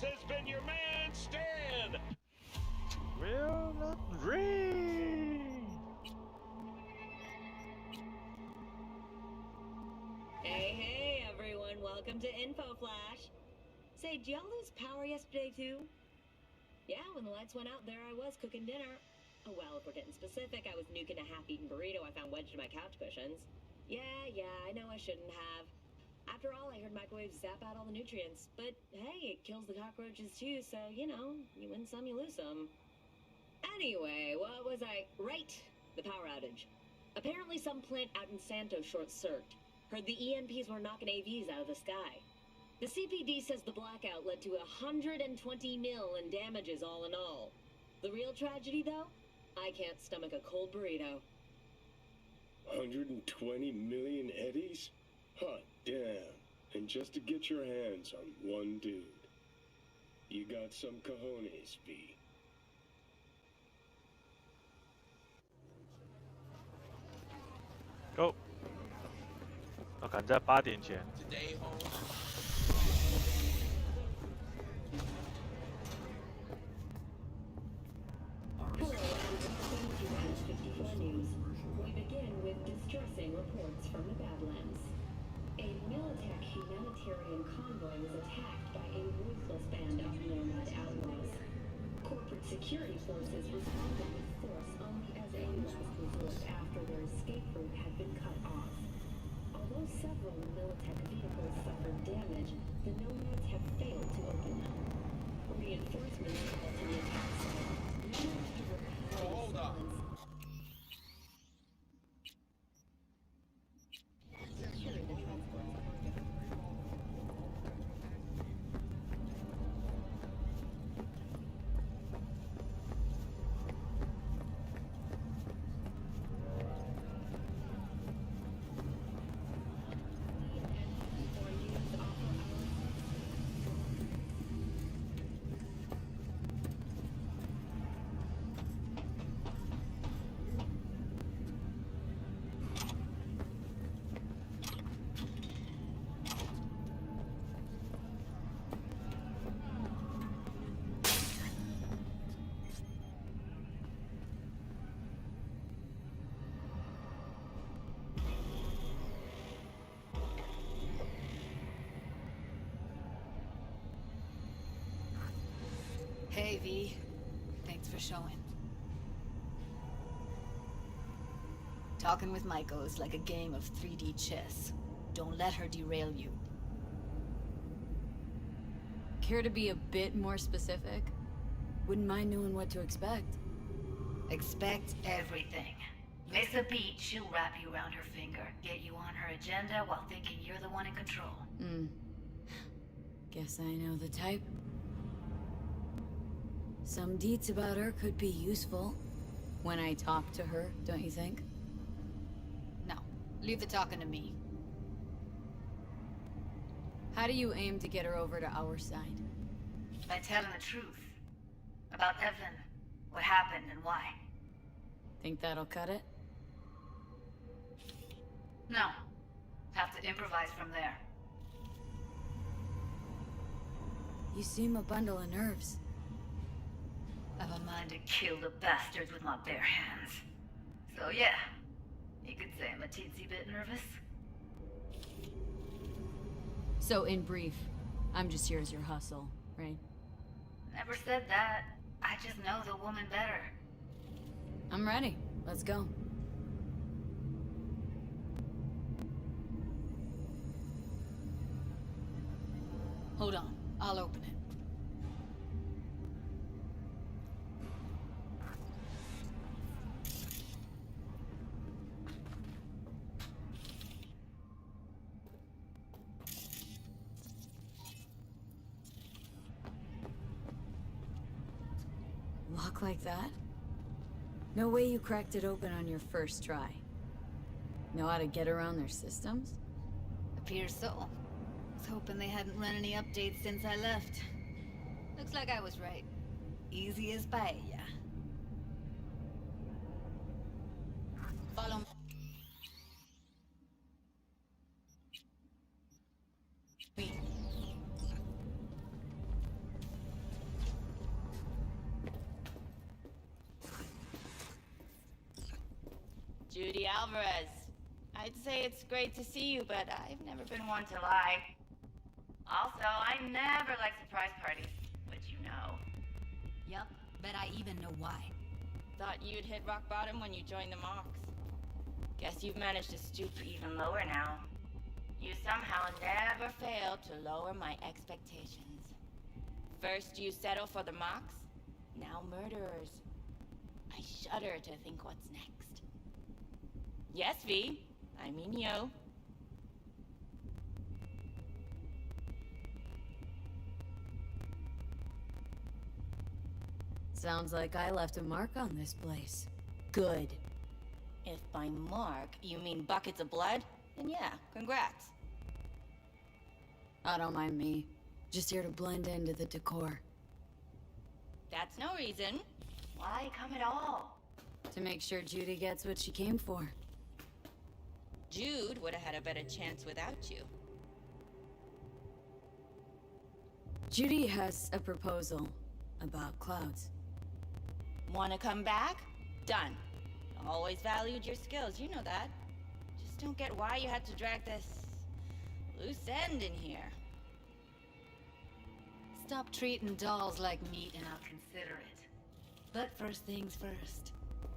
has been your man, Stan. Will not ring. Hey, everyone. Welcome to Info Flash. Say, did y'all lose power yesterday, too? Yeah, when the lights went out, there I was cooking dinner. Oh, well, if we're getting specific, I was nuking a half-eaten burrito I found wedged in my couch cushions. Yeah, I know I shouldn't have. After all, I heard microwaves zap out all the nutrients. But, hey, it kills the cockroaches, too, so, you know, you win some, you lose some. Anyway, what was I... Right, the power outage. Apparently some plant out in Santos short-circuited. Heard the EMPs were knocking AVs out of the sky. The CPD says the blackout led to 120 mil in damages all in all. The real tragedy, though? I can't stomach a cold burrito. 120 million eddies? Hot damn. And just to get your hands on one dude. You got some cojones, B. Go。要赶在8点前。We begin with distressing reports from the Badlands. A Militech humanitarian convoy was attacked by a ruthless band of nomad outlaws. Corporate security forces responded with force only as a last resort after their escape route had been cut off. Although several Militech vehicles suffered damage, the nomads have failed to open them. Reinforcements called to the attack site. Hold up. Hey, V. Thanks for showing. Talking with Maiko is like a game of 3D chess. Don't let her derail you. Care to be a bit more specific? Wouldn't mind knowing what to expect. Expect everything. Miss a beat, she'll wrap you around her finger, get you on her agenda while thinking you're the one in control. Guess I know the type. Some deets about her could be useful. When I talk to her, don't you think? No, leave the talking to me. How do you aim to get her over to our side? By telling the truth. About Evan, what happened and why. Think that'll cut it? No. Have to improvise from there. You seem a bundle of nerves. I've a mind to kill the bastards with my bare hands. So yeah, you could say I'm a teensy bit nervous. So in brief, I'm just here as your hustle, right? Never said that. I just know the woman better. I'm ready. Let's go. Hold on, I'll open it. Lock like that? No way you cracked it open on your first try. Know how to get around their systems? Appears so. Was hoping they hadn't run any updates since I left. Looks like I was right. Easy as paella. Follow me. Judy Alvarez. I'd say it's great to see you, but I've never been one to lie. Also, I never like surprise parties, which you know. Yup, bet I even know why. Thought you'd hit rock bottom when you joined the Mox. Guess you've managed to stoop even lower now. You somehow never fail to lower my expectations. First you settle for the Mox, now murderers. I shudder to think what's next. Yes, V. I mean you. Sounds like I left a mark on this place. Good. If by mark you mean buckets of blood, then yeah, congrats. Oh, don't mind me. Just here to blend into the decor. That's no reason. Why come at all? To make sure Judy gets what she came for. Jude would have had a better chance without you. Judy has a proposal about clouds. Wanna come back? Done. Always valued your skills, you know that. Just don't get why you had to drag this loose end in here. Stop treating dolls like meat and I'll consider it. But first things first.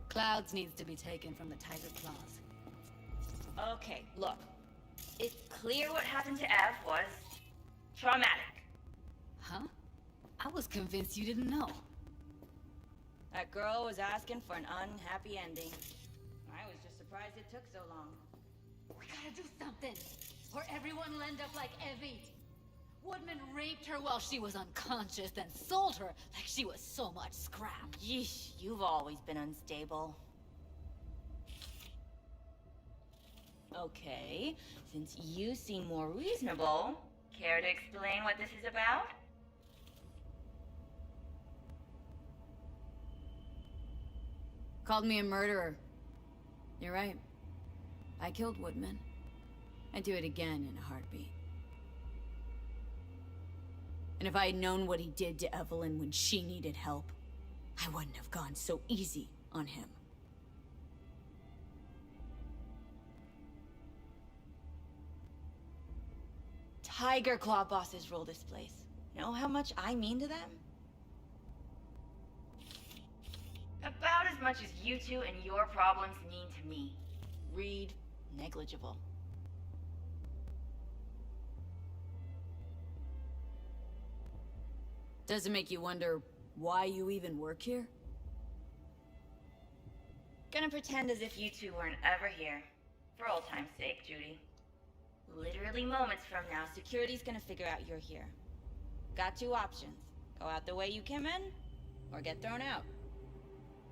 Clouds needs to be taken from the tiger claws. Okay, look. It's clear what happened to Ev was traumatic. Huh? I was convinced you didn't know. That girl was asking for an unhappy ending. I was just surprised it took so long. We gotta do something, or everyone will end up like Evie. Woodman raped her while she was unconscious, then sold her like she was so much scrap. Yeesh, you've always been unstable. Okay, since you seem more reasonable, care to explain what this is about? Called me a murderer. You're right. I killed Woodman. I'd do it again in a heartbeat. And if I had known what he did to Evelyn when she needed help, I wouldn't have gone so easy on him. Tiger Claw bosses rule this place. Know how much I mean to them? About as much as you two and your problems mean to me. Read negligible. Does it make you wonder why you even work here? Gonna pretend as if you two weren't ever here. For old time's sake, Judy. Literally moments from now, security's gonna figure out you're here. Got two options. Go out the way you came in, or get thrown out.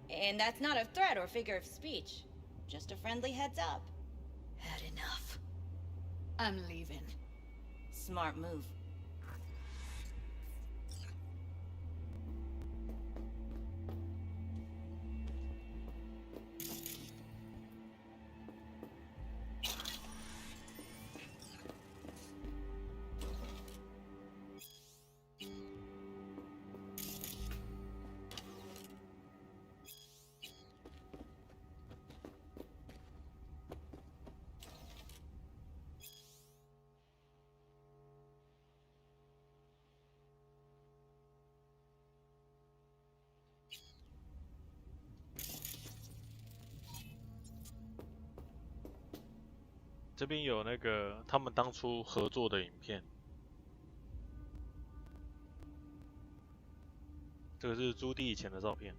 And that's not a threat or figure of speech. Just a friendly heads up. Had enough. I'm leaving. Smart move.这边有那个他们当初合作的影片，这个是朱棣以前的照片。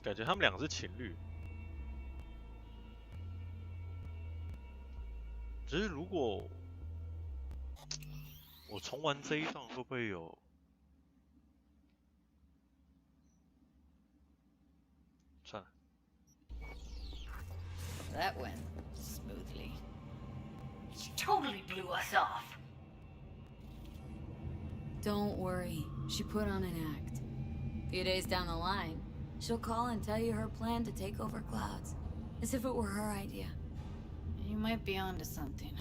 感觉他们两个是情侣，只是如果我重玩这一段，会不会有？算了。That went smoothly. She totally blew us off. Don't worry, she put on an act. A few days down the line, she'll call and tell you her plan to take over Clouds, as if it were her idea. You might be onto something.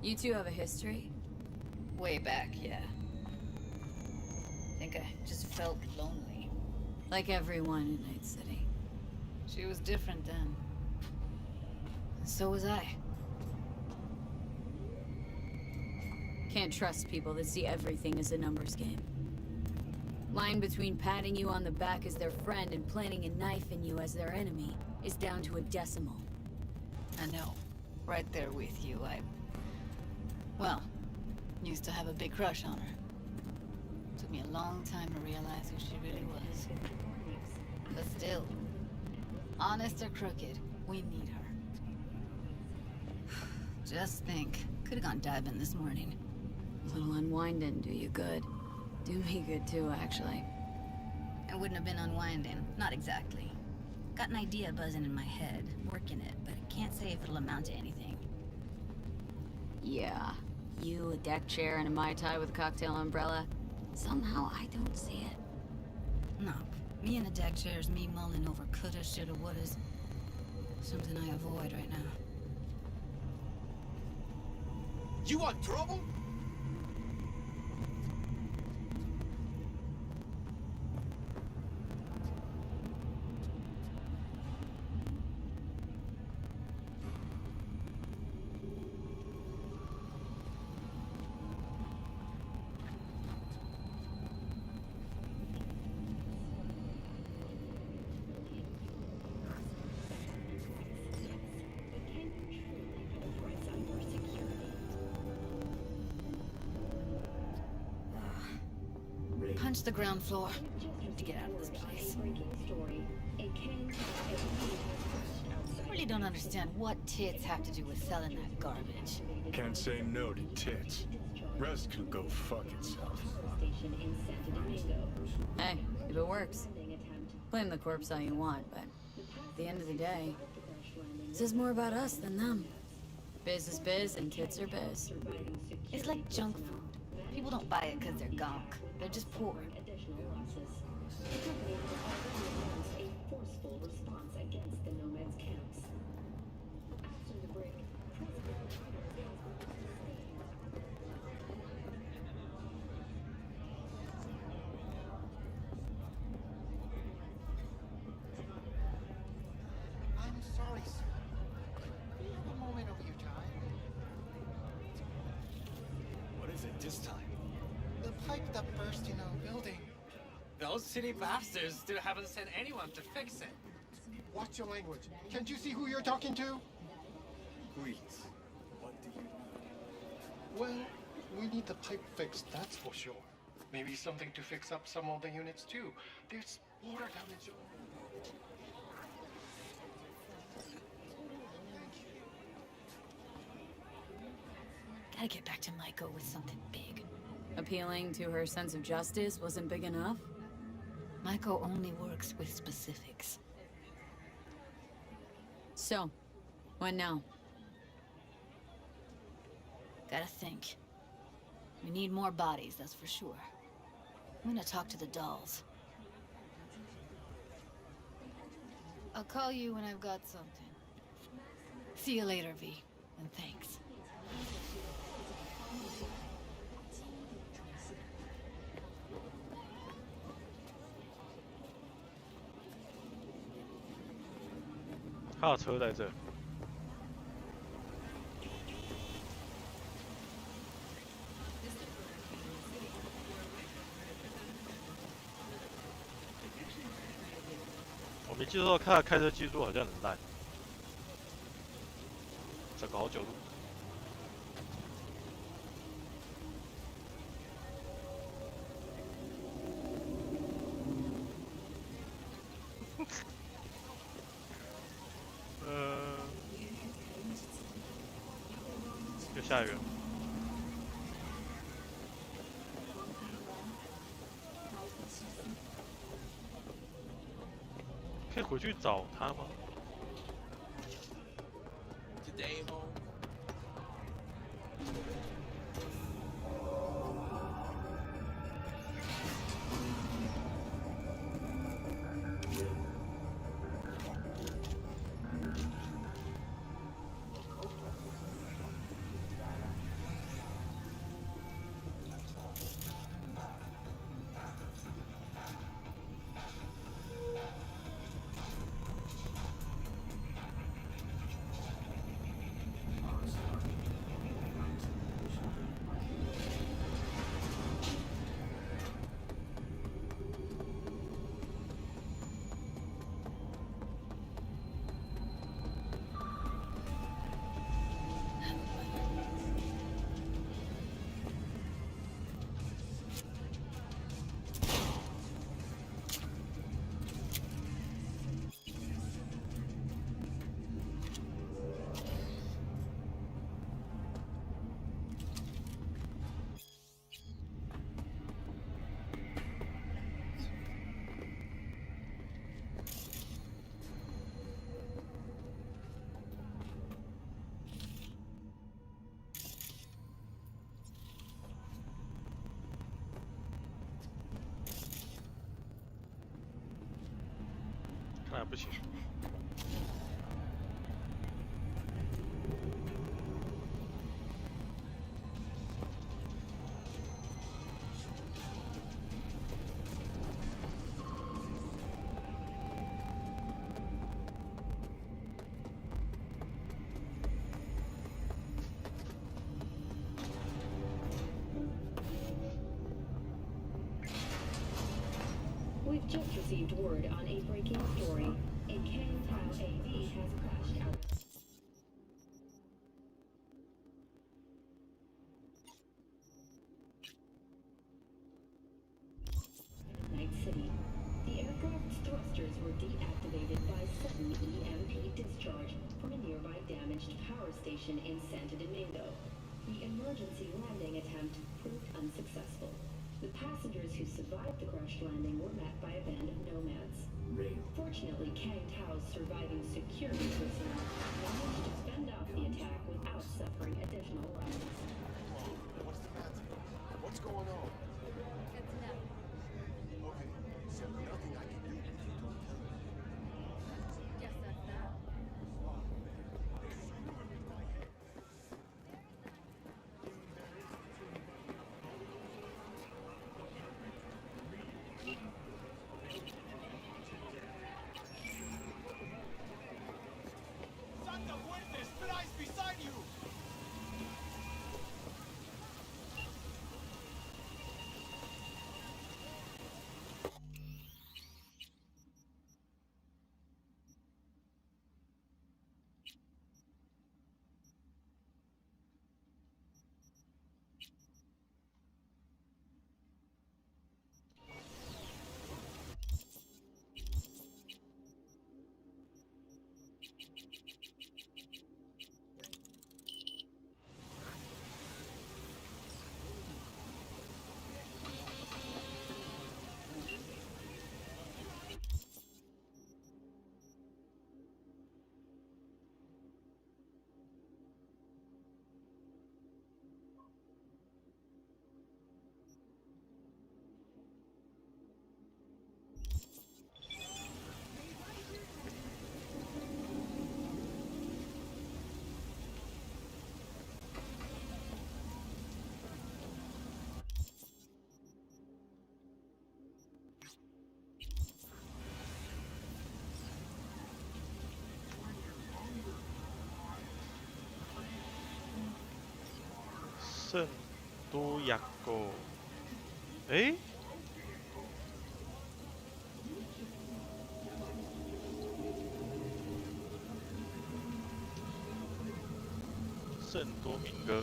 You two have a history? Way back, yeah. Think I just felt lonely. Like everyone in Night City. She was different then. So was I. Can't trust people that see everything as a numbers game. Line between patting you on the back as their friend and planting a knife in you as their enemy is down to a decimal. I know. Right there with you. Well, used to have a big crush on her. Took me a long time to realize who she really was. But still, honest or crooked, we need her. Just think, could have gone diving this morning. A little unwinding do you good. Do me good too, actually. It wouldn't have been unwinding, not exactly. Got an idea buzzing in my head, working it, but I can't say if it'll amount to anything. Yeah, you, a deck chair, and a Mai Tai with a cocktail umbrella. Somehow I don't see it. No, me in a deck chair is me mulling over coulda, shoulda, wouldas. Something I avoid right now. You want trouble? Punch the ground floor to get out of this place. Really don't understand what tits have to do with selling that garbage. Can't say no to tits. Rest can go fuck itself. Hey, if it works. Blame the corpse all you want, but at the end of the day, this is more about us than them. Biz is biz and tits are biz. It's like junk food. People don't buy it because they're gunk. They're just poor. I'm sorry, sir. A moment of your time. What is it this time? The pipe that burst in our building. Those city bastards still haven't sent anyone to fix it. Watch your language. Can't you see who you're talking to? Please. What do you need? Well, we need the pipe fixed, that's for sure. Maybe something to fix up some of the units too. There's water damage. Gotta get back to Maiko with something big. Appealing to her sense of justice wasn't big enough? Maiko only works with specifics. So, what now? Gotta think. We need more bodies, that's for sure. I'm gonna talk to the dolls. I'll call you when I've got something. See you later, V, and thanks.他的车在这。我没记错，他的开车技术好像很烂，整个好9路。下一个。可以回去找他吗？ Today, home.看来不行。We've just received word on a breaking story. A Kangtao AV has crashed out. Night City. The aircraft's thrusters were deactivated by sudden EMP discharge from a nearby damaged power station in Santo Domingo. The emergency landing attempt proved unsuccessful. The passengers who survived the crash landing were met by a band of nomads. Fortunately, Kangtao's surviving security personnel managed to fend off the attack without suffering additional losses. What's the matter? What's going on? Okay, so nothing I can do if you don't tell me. Guess that's that. Santa Muerte, Spies beside you! 圣多雅狗，哎，圣多明哥。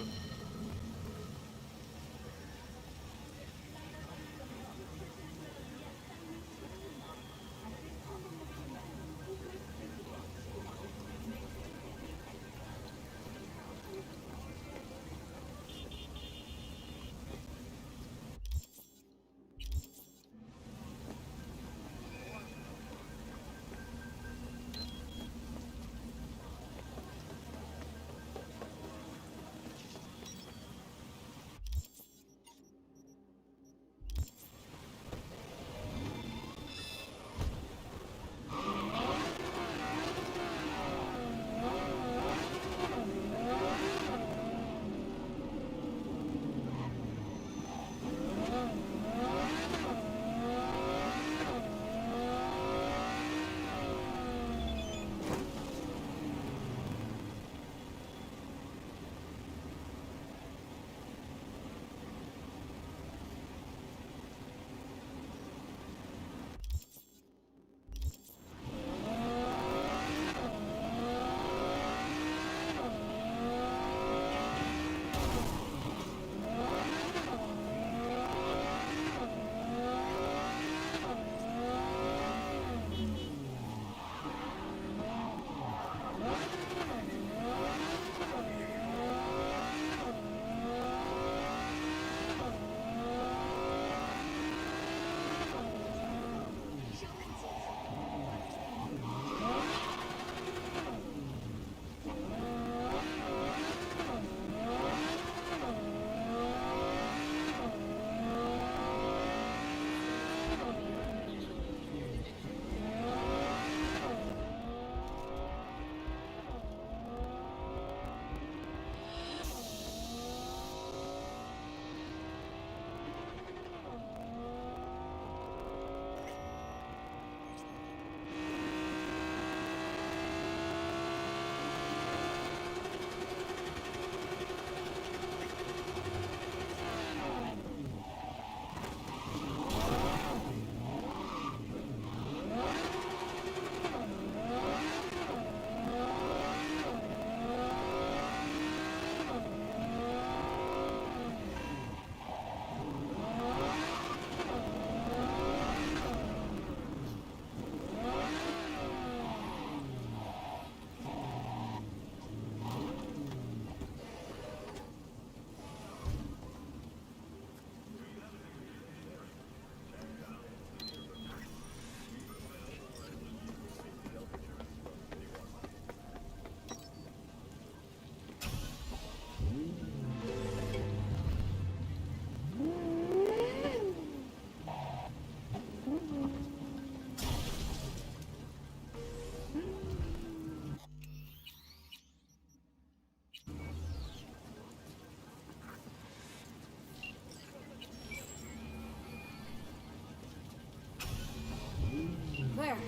there.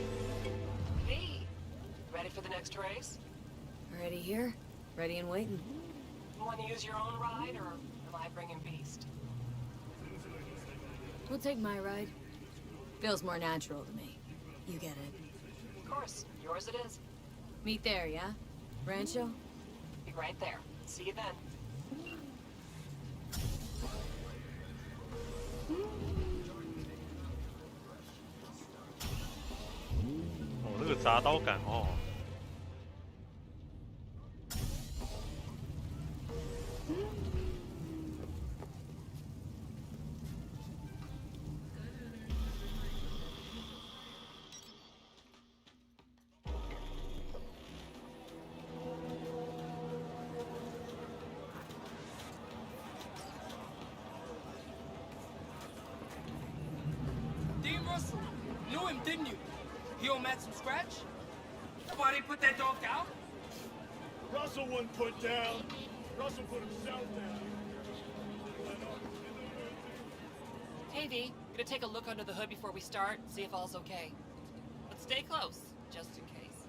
Hey, ready for the next race? Ready here, ready and waiting. You want to use your own ride, or am I bringing Beast? We'll take my ride. Feels more natural to me. You get it. Of course, yours it is. Meet there, yeah? Rancho? Be right there. See you then. 哦，那个铡刀感哦。Dean Russell, knew him, didn't you? He owe Matt some scratch? Why'd he put that dog down? Russell wouldn't put down. Russell put himself down. Hey, V, gonna take a look under the hood before we start, see if all's okay. But stay close, just in case.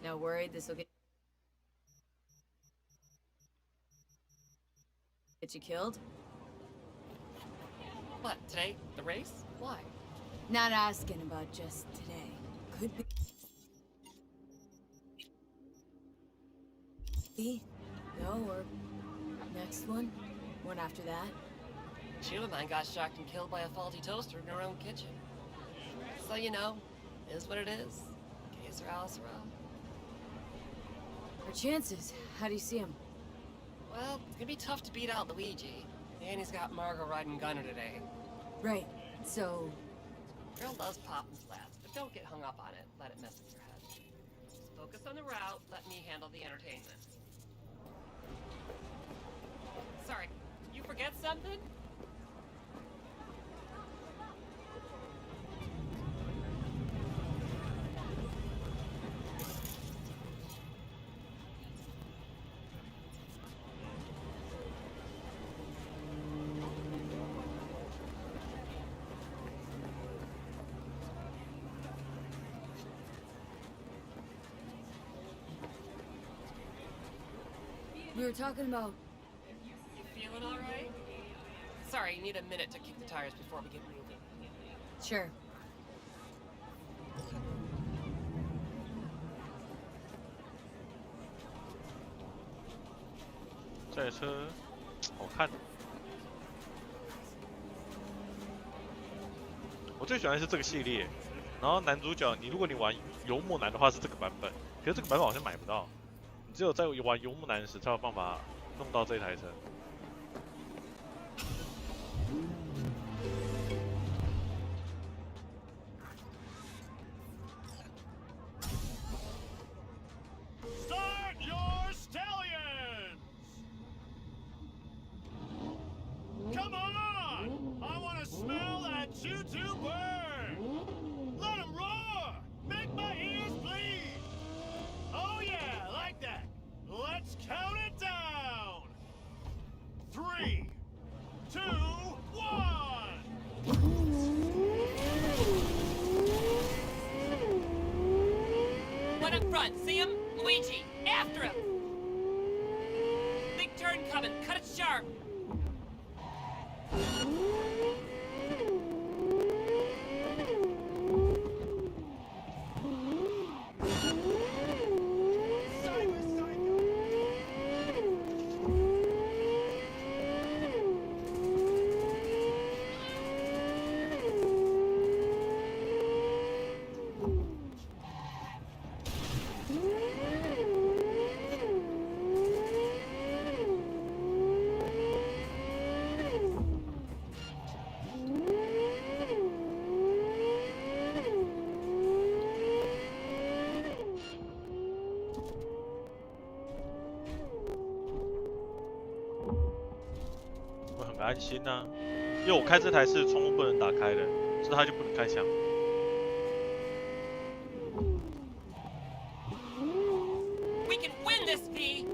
Not worried this'll get you killed? What, today? The race? Why? Not asking about just today. Could be. No, or next one. One after that. Two of mine got shocked and killed by a faulty toaster in her own kitchen. So, you know, is what it is. Que sera, sera. Our chances. How do you see them? Well, it's gonna be tough to beat out Luigi. And he's got Margot riding Gunner today. Right. So... Girl loves popping flats, but don't get hung up on it. Let it mess with your head. Just focus on the route, let me handle the entertainment. Sorry, you forget something? We were talking about... You feeling all right? Sorry, you need a minute to kick the tires before we get moving. Sure.这台车好看。我最喜欢的是这个系列，然后男主角，如果你玩游牧男的话是这个版本，可是这个版本好像买不到，你只有在玩游牧男时才有办法弄到这台车。Start your stallions! Come on! I want to smell that choo-choo burn! Let 'em roar! Make my ears bleed! Oh yeah, like that! Let's count it down! 3, 2, 1! One up front, see him? Luigi, after him! Big turn coming, cut it sharp!我很安心啊，因为我开这台是窗户不能打开的，所以它就不能开枪。We can win this, V!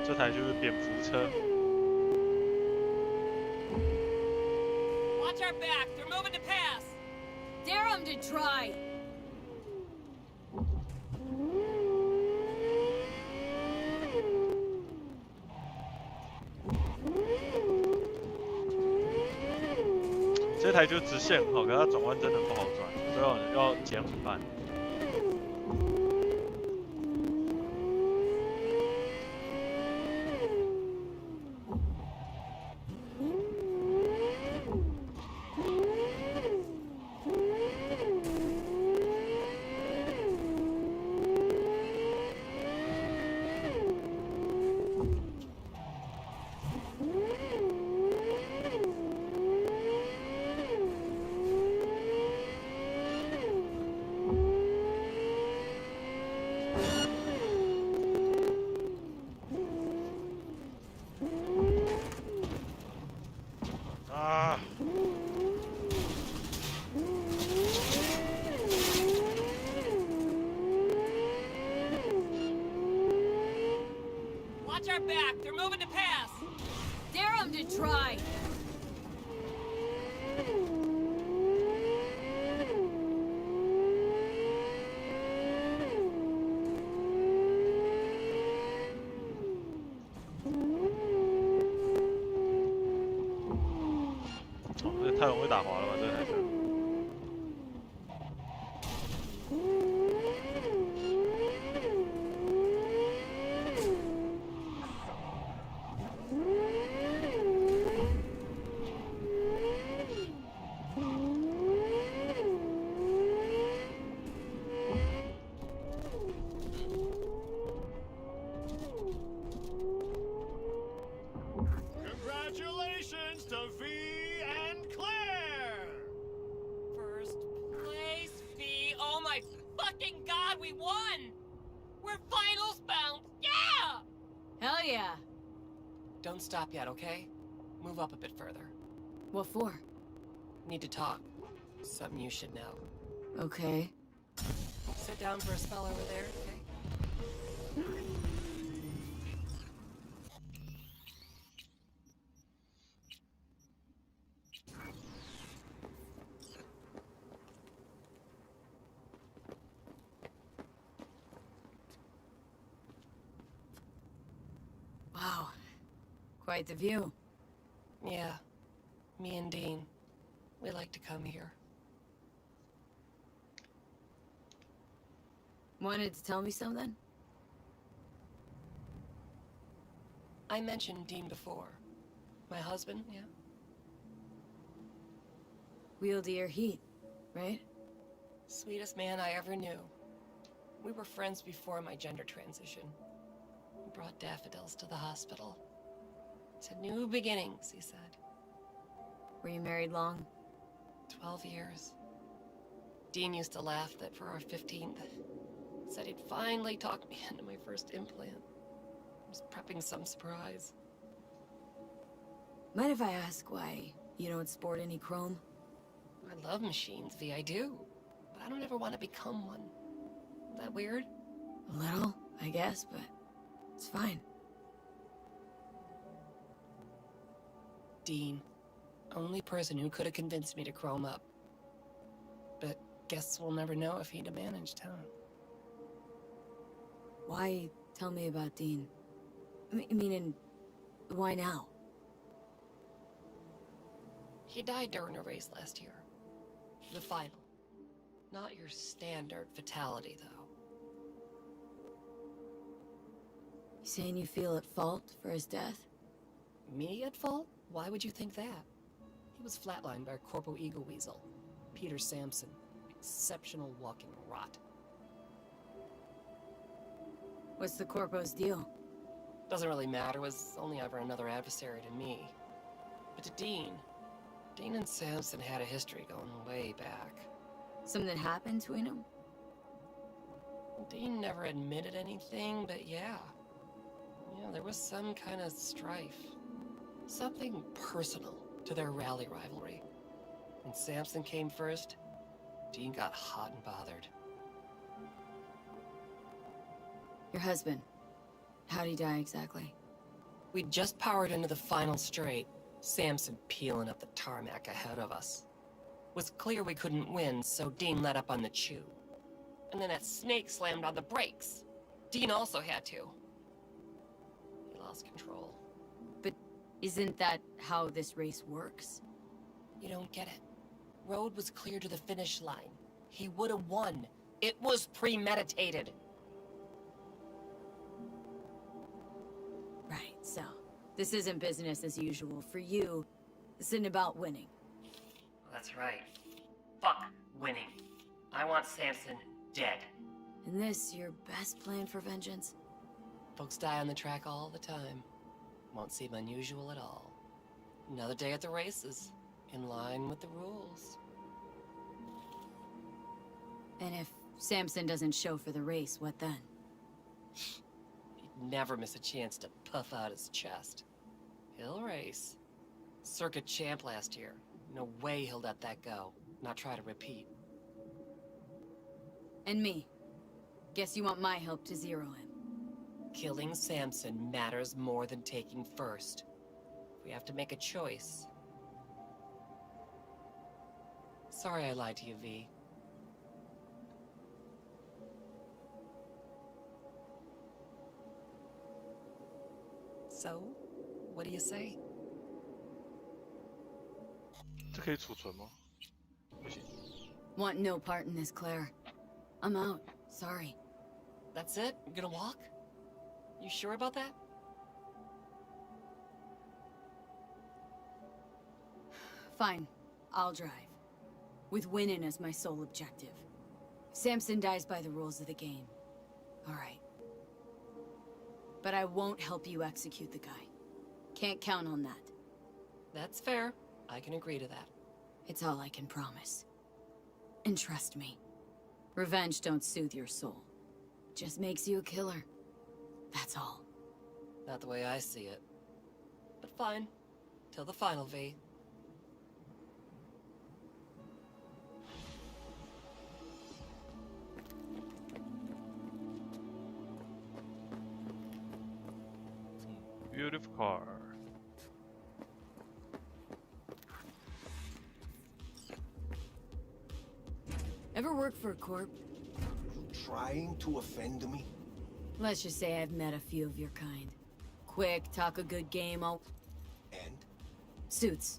这台就是蝙蝠车。 Watch our back. They're moving to pass. Dare them to try!这台就是直线很好，可是它转弯真的不好转，所以要减5半。Watch our back. They're moving to pass. Dare them to try! Oh, 这太容易打滑了吧，这台车。 Congratulations to V and Claire! First place, V. Oh my fucking god, we won! We're finals bound. Yeah! Hell yeah! Don't stop yet, okay? Move up a bit further. What for? Need to talk. Something you should know. Okay. Sit down for a spell over there, okay? Wow. Quite the view. Yeah. Me and Dean. We like to come here. Wanted to tell me something? I mentioned Dean before. My husband, yeah? Wieldier heat, right? Sweetest man I ever knew. We were friends before my gender transition. He brought daffodils to the hospital. To new beginnings, he said. Were you married long? 12 years. Dean used to laugh that for our 15th, said he'd finally talked me into my first implant. I was prepping some surprise. Mind if I ask why you don't sport any chrome? I love machines, V, I do. But I don't ever want to become one. Is that weird? A little, I guess, but it's fine. Dean. Only person who could have convinced me to chrome up. But guess we'll never know if he'd have managed, huh? Why tell me about Dean? Meaning, why now? He died during a race last year. The final. Not your standard fatality, though. You saying you feel at fault for his death? Me at fault? Why would you think that? He was flatlined by a Corpo Eagle Weasel. Peter Sampson. Exceptional walking rot. What's the Corpo's deal? Doesn't really matter, was only ever another adversary to me. But to Dean and Sampson had a history going way back. Something happened between them? Dean never admitted anything, but yeah. Yeah, there was some kind of strife. Something personal to their rally rivalry. When Sampson came first, Dean got hot and bothered. Your husband. How'd he die exactly? We just powered into the final straight, Samson peeling up the tarmac ahead of us. Was clear we couldn't win, so Dean let up on the chew. And then that snake slammed on the brakes. Dean also had to. He lost control. But isn't that how this race works? You don't get it. Road was clear to the finish line. He would have won. It was premeditated. Right, so this isn't business as usual. For you, this isn't about winning. That's right. Fuck winning. I want Samson dead. And this your best plan for vengeance? Folks die on the track all the time. Won't seem unusual at all. Another day at the races. In line with the rules. And if Samson doesn't show for the race, what then? He'd never miss a chance to puff out his chest. He'll race. Circuit champ last year. No way he'll let that go. Not try to repeat. And me. Guess you want my help to zero him. Killing Samson matters more than taking first. We have to make a choice. Sorry I lied to you, V. So, what do you say? 这可以储存吗？不行。 Want no part in this, Claire. I'm out. Sorry. That's it? You're gonna walk? You sure about that? Fine. I'll drive. With winning as my sole objective. Samson dies by the rules of the game. Alright. But I won't help you execute the guy. Can't count on that. That's fair. I can agree to that. It's all I can promise. And trust me, revenge don't soothe your soul. Just makes you a killer. That's all. Not the way I see it. But fine. Till the final, V. Beautiful car. Ever work for a corp? Trying to offend me? Let's just say I've met a few of your kind. Quick, talk a good game, I'll... And? Suits.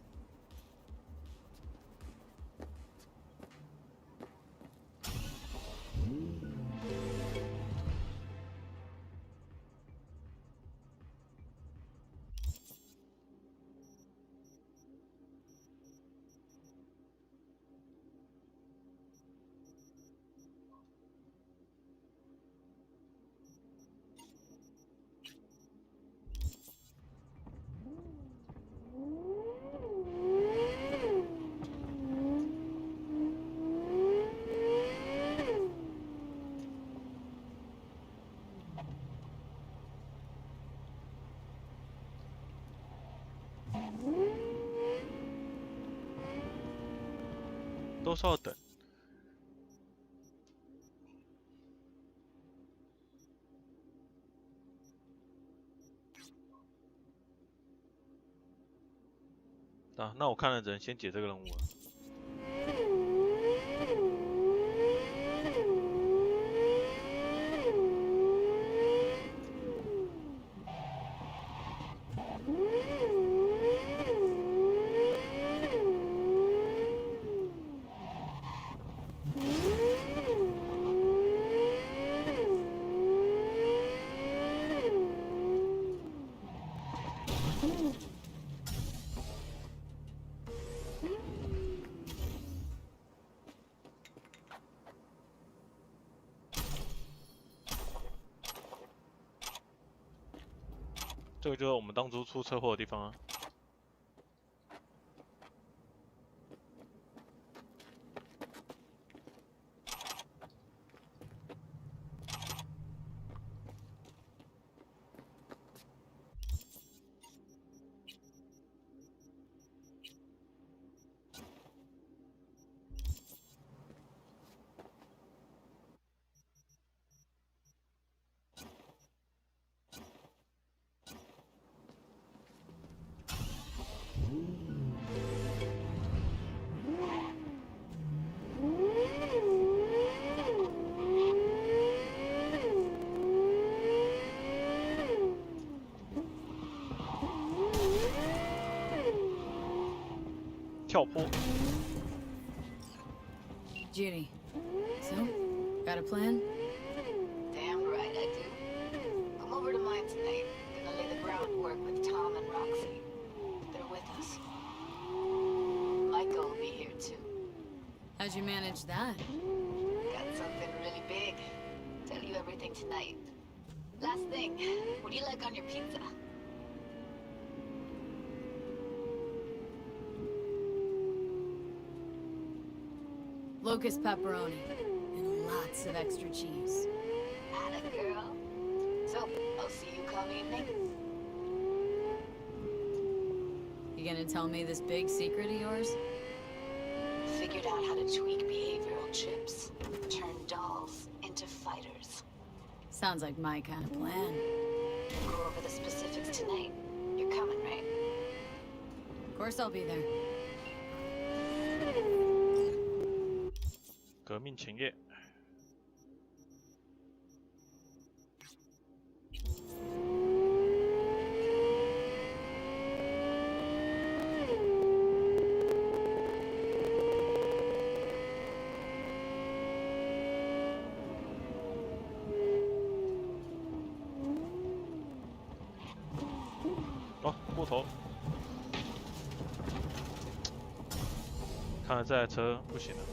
都是要等。啊，那我看了人先解这个任务了。这个就是我们当初出车祸的地方啊。跳坡。 Judy, so, got a plan? Damn right I do. Come over to mine tonight. Gonna lay the groundwork with Tom and Roxy. They're with us. Michael will be here too. How'd you manage that? Got something really big. Tell you everything tonight. Last thing, what do you like on your pizza? Locust pepperoni. And lots of extra cheese. Atta girl. So, I'll see you come evening. You gonna tell me this big secret of yours? Figured out how to tweak behavioral chips. Turn dolls into fighters. Sounds like my kind of plan. We'll go over the specifics tonight. You're coming, right? Of course I'll be there. 革命前夜。哦，过头。看来这台车不行了。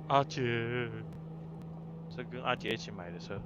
阿杰，这跟阿杰一起买的车。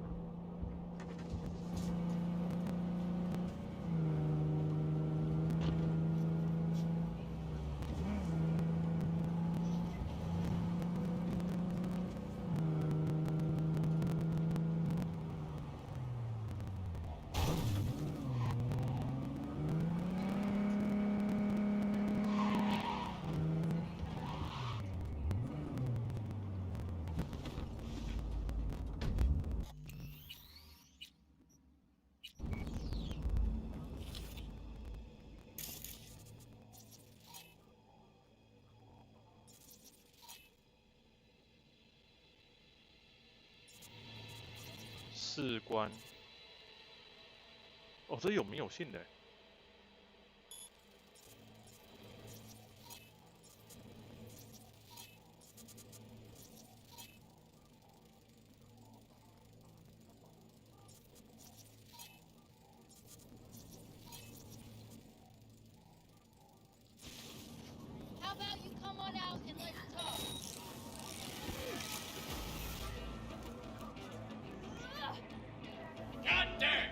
士官，哦，这有名有姓的。How about you come on out and let's talk? God damn!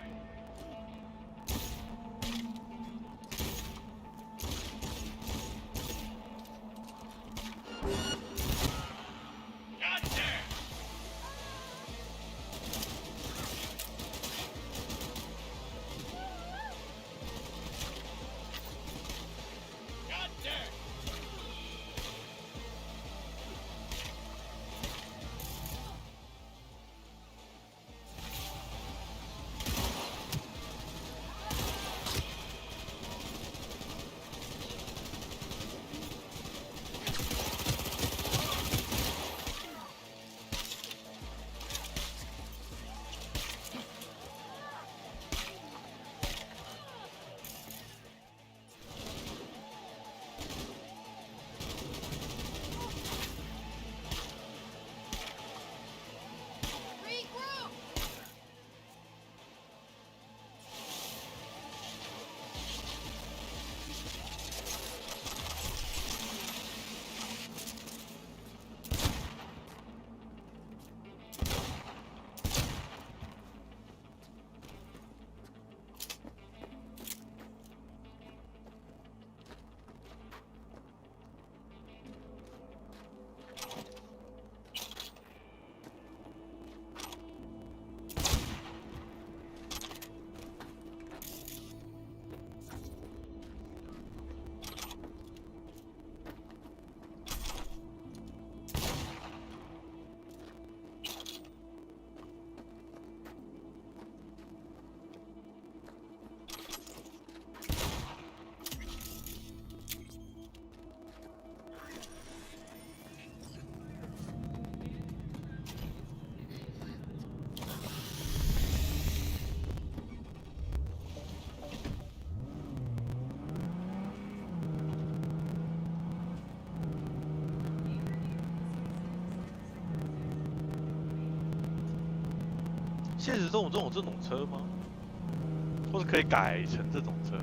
开始这种车吗？或是可以改成这种车？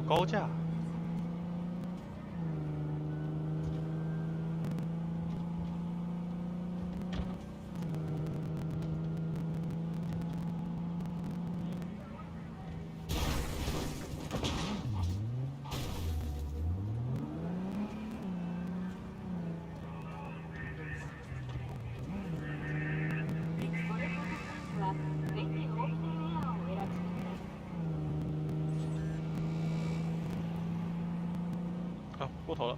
高架。啊，过头了。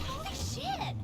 Holy shit!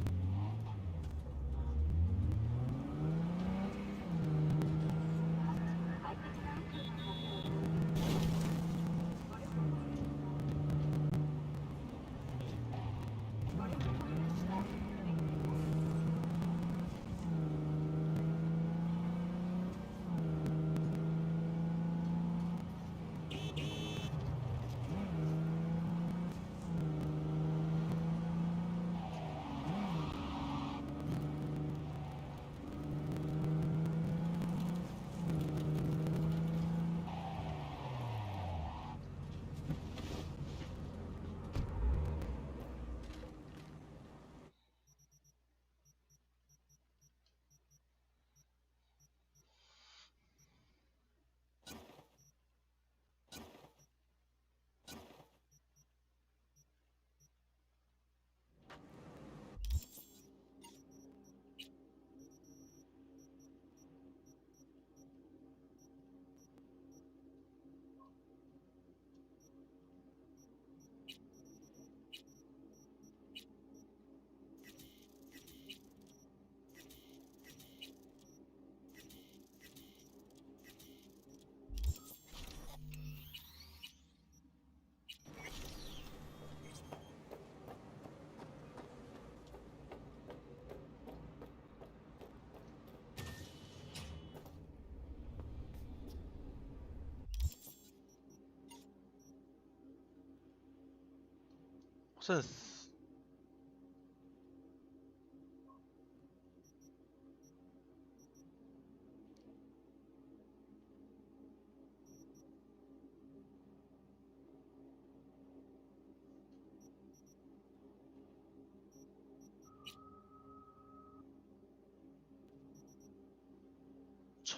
剩死。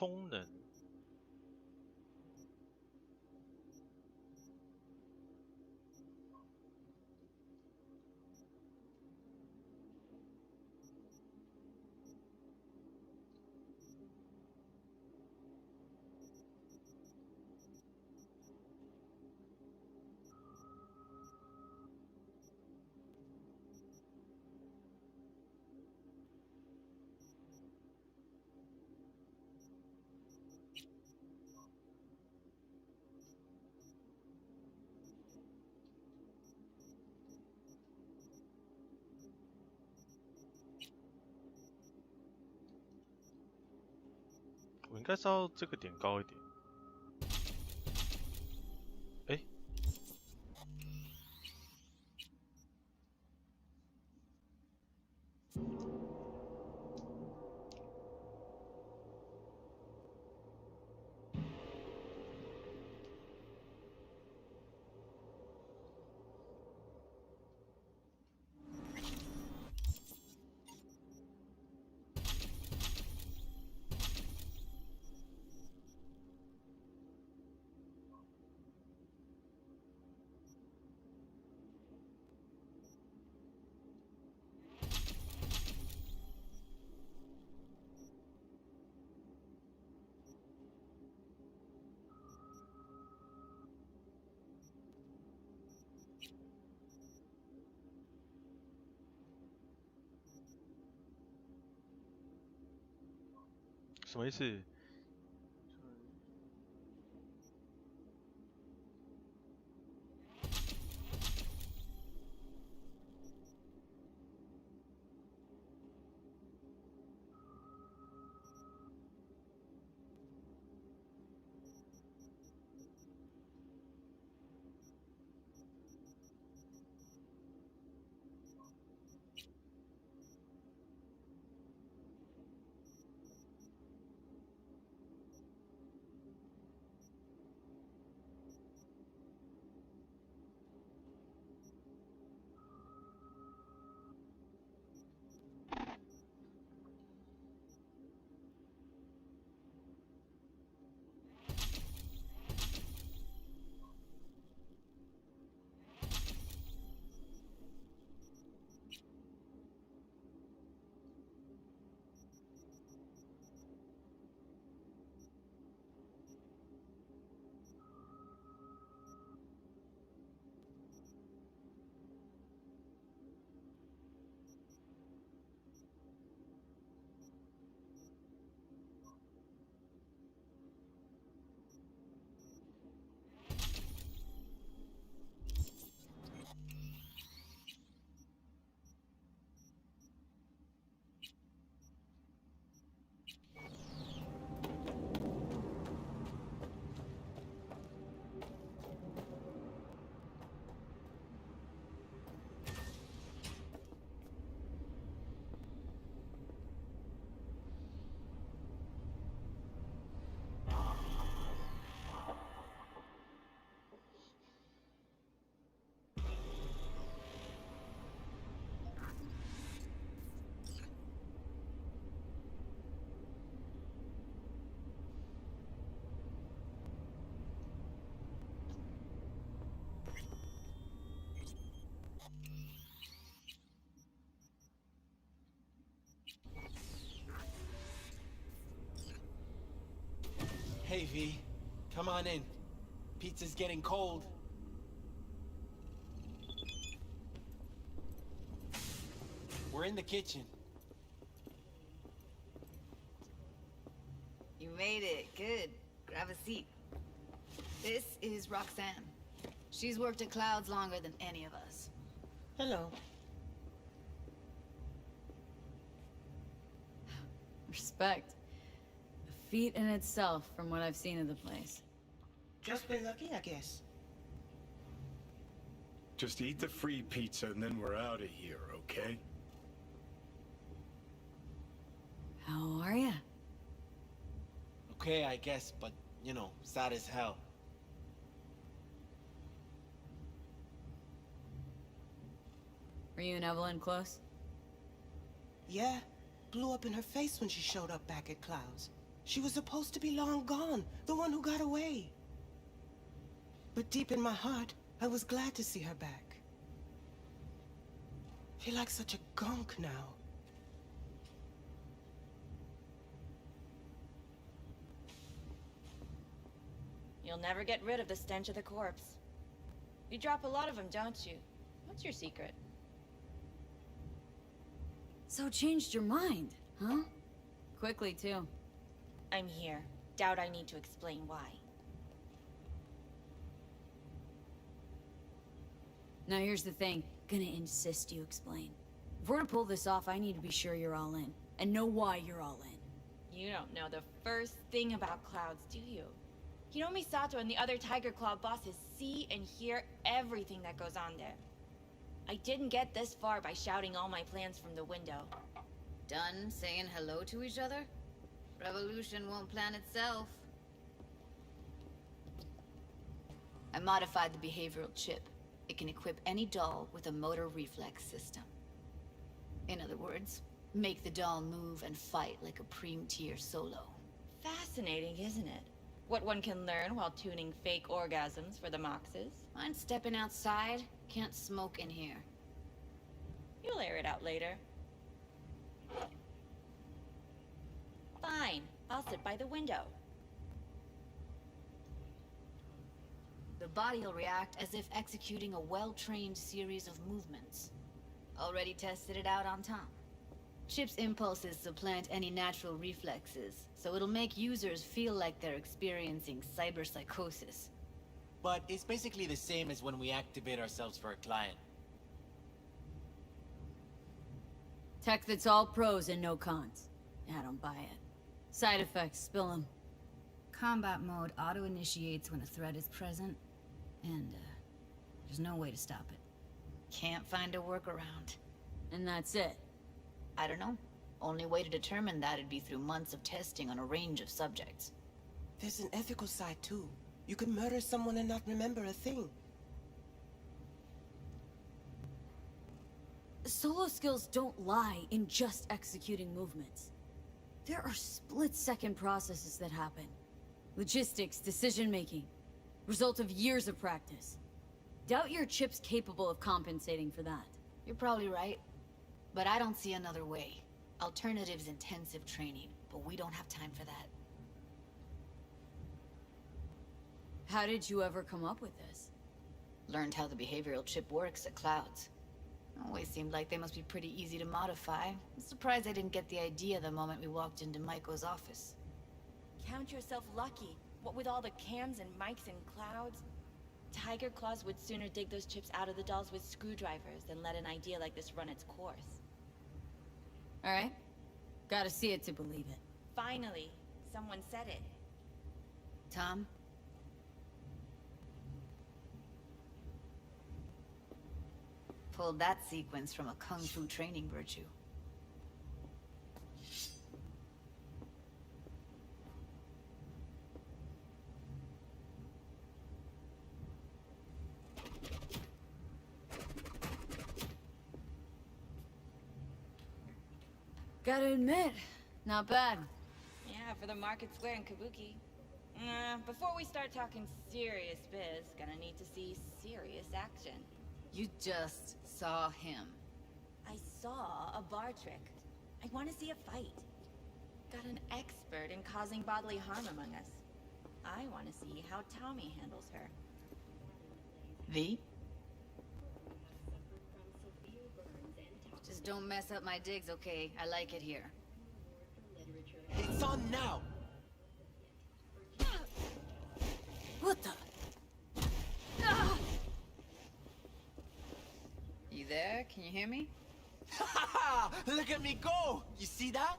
充能。我应该是要这个点高一点。哎，什么意思？Hey, V. Come on in. Pizza's getting cold. We're in the kitchen. You made it. Good. Grab a seat. This is Roxanne. She's worked at Clouds longer than any of us. Hello. Respect. A feat in itself from what I've seen of the place. Just been lucky, I guess. Just eat the free pizza and then we're out of here, okay? How are ya? Okay, I guess, but, you know, sad as hell. Were you and Evelyn close? Yeah, blew up in her face when she showed up back at Clouds. She was supposed to be long gone, the one who got away. But deep in my heart, I was glad to see her back. Feel like such a gunk now. You'll never get rid of the stench of the corpse. You drop a lot of them, don't you? What's your secret? So changed your mind, huh? Quickly, too. I'm here. Doubt I need to explain why. Now here's the thing. Gonna insist you explain. If we're to pull this off, I need to be sure you're all in. And know why you're all in. You don't know the first thing about clouds, do you? Hiromi Sato and the other Tiger Claw bosses see and hear everything that goes on there. I didn't get this far by shouting all my plans from the window. Done saying hello to each other? Revolution won't plan itself. I modified the behavioral chip. It can equip any doll with a motor reflex system. In other words, make the doll move and fight like a Prime-tier solo. Fascinating, isn't it? What one can learn while tuning fake orgasms for the Moxes. Mind stepping outside? Can't smoke in here. You'll air it out later. Fine, I'll sit by the window. The body will react as if executing a well-trained series of movements. Already tested it out on Tom. Chip's impulses supplant any natural reflexes, so it'll make users feel like they're experiencing cyberpsychosis. But it's basically the same as when we activate ourselves for a client. Tech that's all pros and no cons. I don't buy it. Side effects, spill them. Combat mode auto-initiates when a threat is present, and there's no way to stop it. Can't find a workaround. And that's it. I don't know. Only way to determine that'd be through months of testing on a range of subjects. There's an ethical side too. You could murder someone and not remember a thing. Solo skills don't lie in just executing movements. There are split-second processes that happen. Logistics, decision-making. Result of years of practice. Doubt your chip's capable of compensating for that. You're probably right. But I don't see another way. Alternative's intensive training, but we don't have time for that. How did you ever come up with this? Learned how the behavioral chip works at Clouds. Always seemed like they must be pretty easy to modify. I'm surprised I didn't get the idea the moment we walked into Maiko's office. Count yourself lucky. What with all the cams and mics and clouds? Tiger Claws would sooner dig those chips out of the dolls with screwdrivers than let an idea like this run its course. Alright. Gotta see it to believe it. Finally, someone said it. Tom? Pulled that sequence from a kung fu training virtue. Gotta admit, not bad. Yeah, for the market square in Kabuki. Before we start talking serious biz, gonna need to see serious action. You just saw him. I saw a bar trick. I want to see a fight. Got an expert in causing bodily harm among us. I want to see how Tommy handles her. V? Just don't mess up my digs, okay? I like it here. It's on now! What the? You there? Can you hear me? Look at me go! You see that?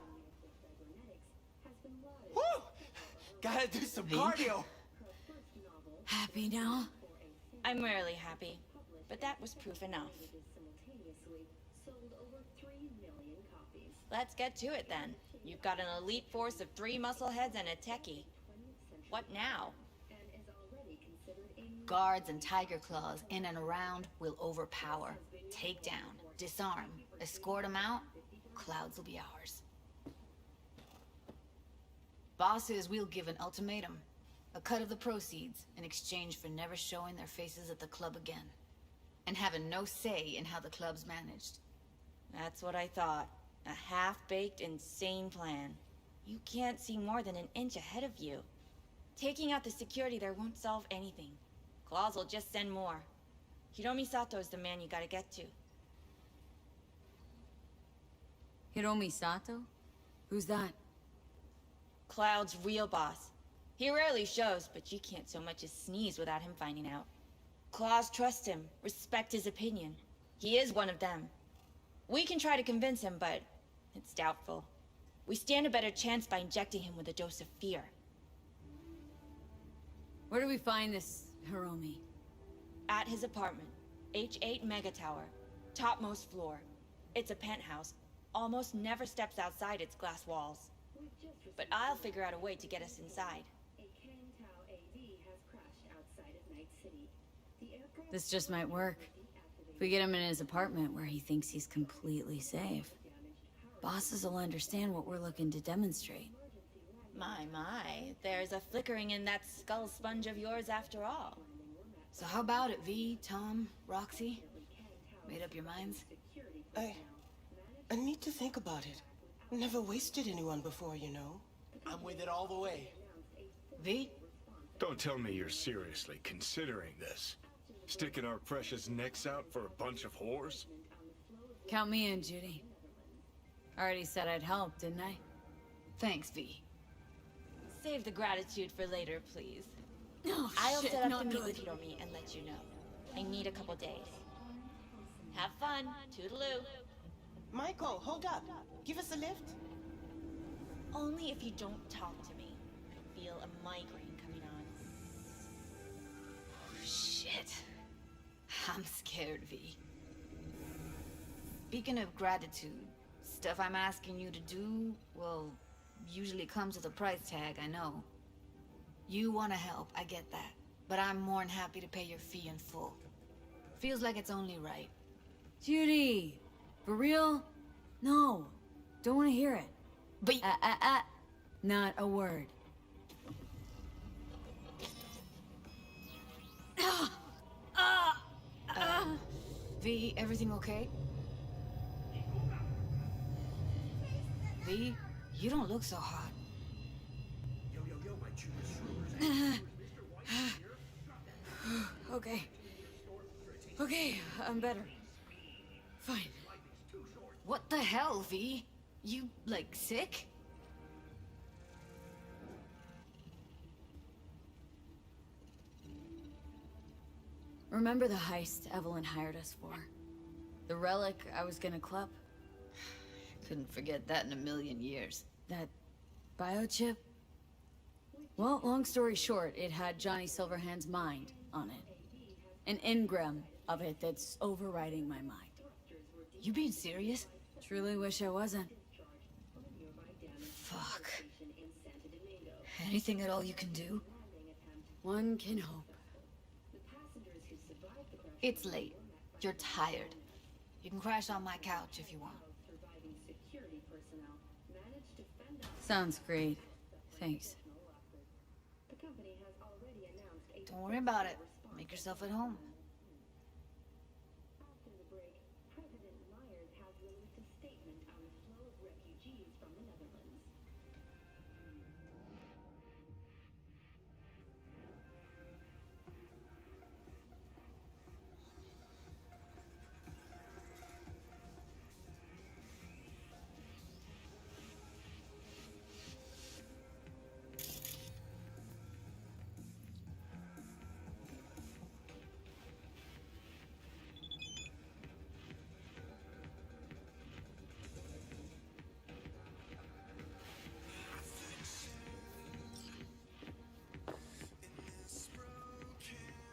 Woo! Gotta do some cardio! Happy now? I'm rarely happy, but that was proof enough. Let's get to it then. You've got an elite force of 3 muscleheads and a techie. What now? Guards and Tiger Claws in and around will overpower, take down, disarm, escort them out. Clouds will be ours. Boss says we'll give an ultimatum. A cut of the proceeds in exchange for never showing their faces at the club again. And having no say in how the club's managed. That's what I thought. A half-baked, insane plan. You can't see more than an inch ahead of you. Taking out the security there won't solve anything. Claws will just send more. Hiromi Sato's the man you gotta get to. Hiromi Sato? Who's that? Cloud's real boss. He rarely shows, but you can't so much as sneeze without him finding out. Claws trust him, respect his opinion. He is one of them. We can try to convince him, but it's doubtful. We stand a better chance by injecting him with a dose of fear. Where do we find this Hiromi? At his apartment. H8 Mega Tower. Topmost floor. It's a penthouse. Almost never steps outside its glass walls. But I'll figure out a way to get us inside. This just might work. If we get him in his apartment where he thinks he's completely safe, bosses will understand what we're looking to demonstrate. My, there's a flickering in that skull sponge of yours after all. So how about it, V, Tom, Roxy? Made up your minds? I need to think about it. Never wasted anyone before, you know. I'm with it all the way. V? Don't tell me you're seriously considering this. Sticking our precious necks out for a bunch of whores? Count me in, Judy. Already said I'd help, didn't I? Thanks, V. Save the gratitude for later, please. Oh, I'll shit, set up not to meet good. with Hiromi and let you know. I need a couple days. Have fun. Toodaloo. Michael, hold up. Give us a lift. Only if you don't talk to me. I feel a migraine coming on. Oh, shit. I'm scared, V. Speaking of gratitude, stuff I'm asking you to do, well, usually comes with a price tag, I know. You want to help, I get that. But I'm more than happy to pay your fee in full. Feels like it's only right. Judy! For real? No. Don't want to hear it. But... Not a word. V, everything okay? V, you don't look so hot. Okay. Okay, I'm better. Fine. What the hell, V? You, like, sick? Remember the heist Evelyn hired us for? The relic I was gonna club? Couldn't forget that in a million years. That biochip? Well, long story short, it had Johnny Silverhand's mind on it. An engram of it that's overriding my mind. You being serious? Truly wish I wasn't. Fuck. Anything at all you can do? One can hope. It's late. You're tired. You can crash on my couch if you want. Sounds great. Thanks. Don't worry about it. Make yourself at home.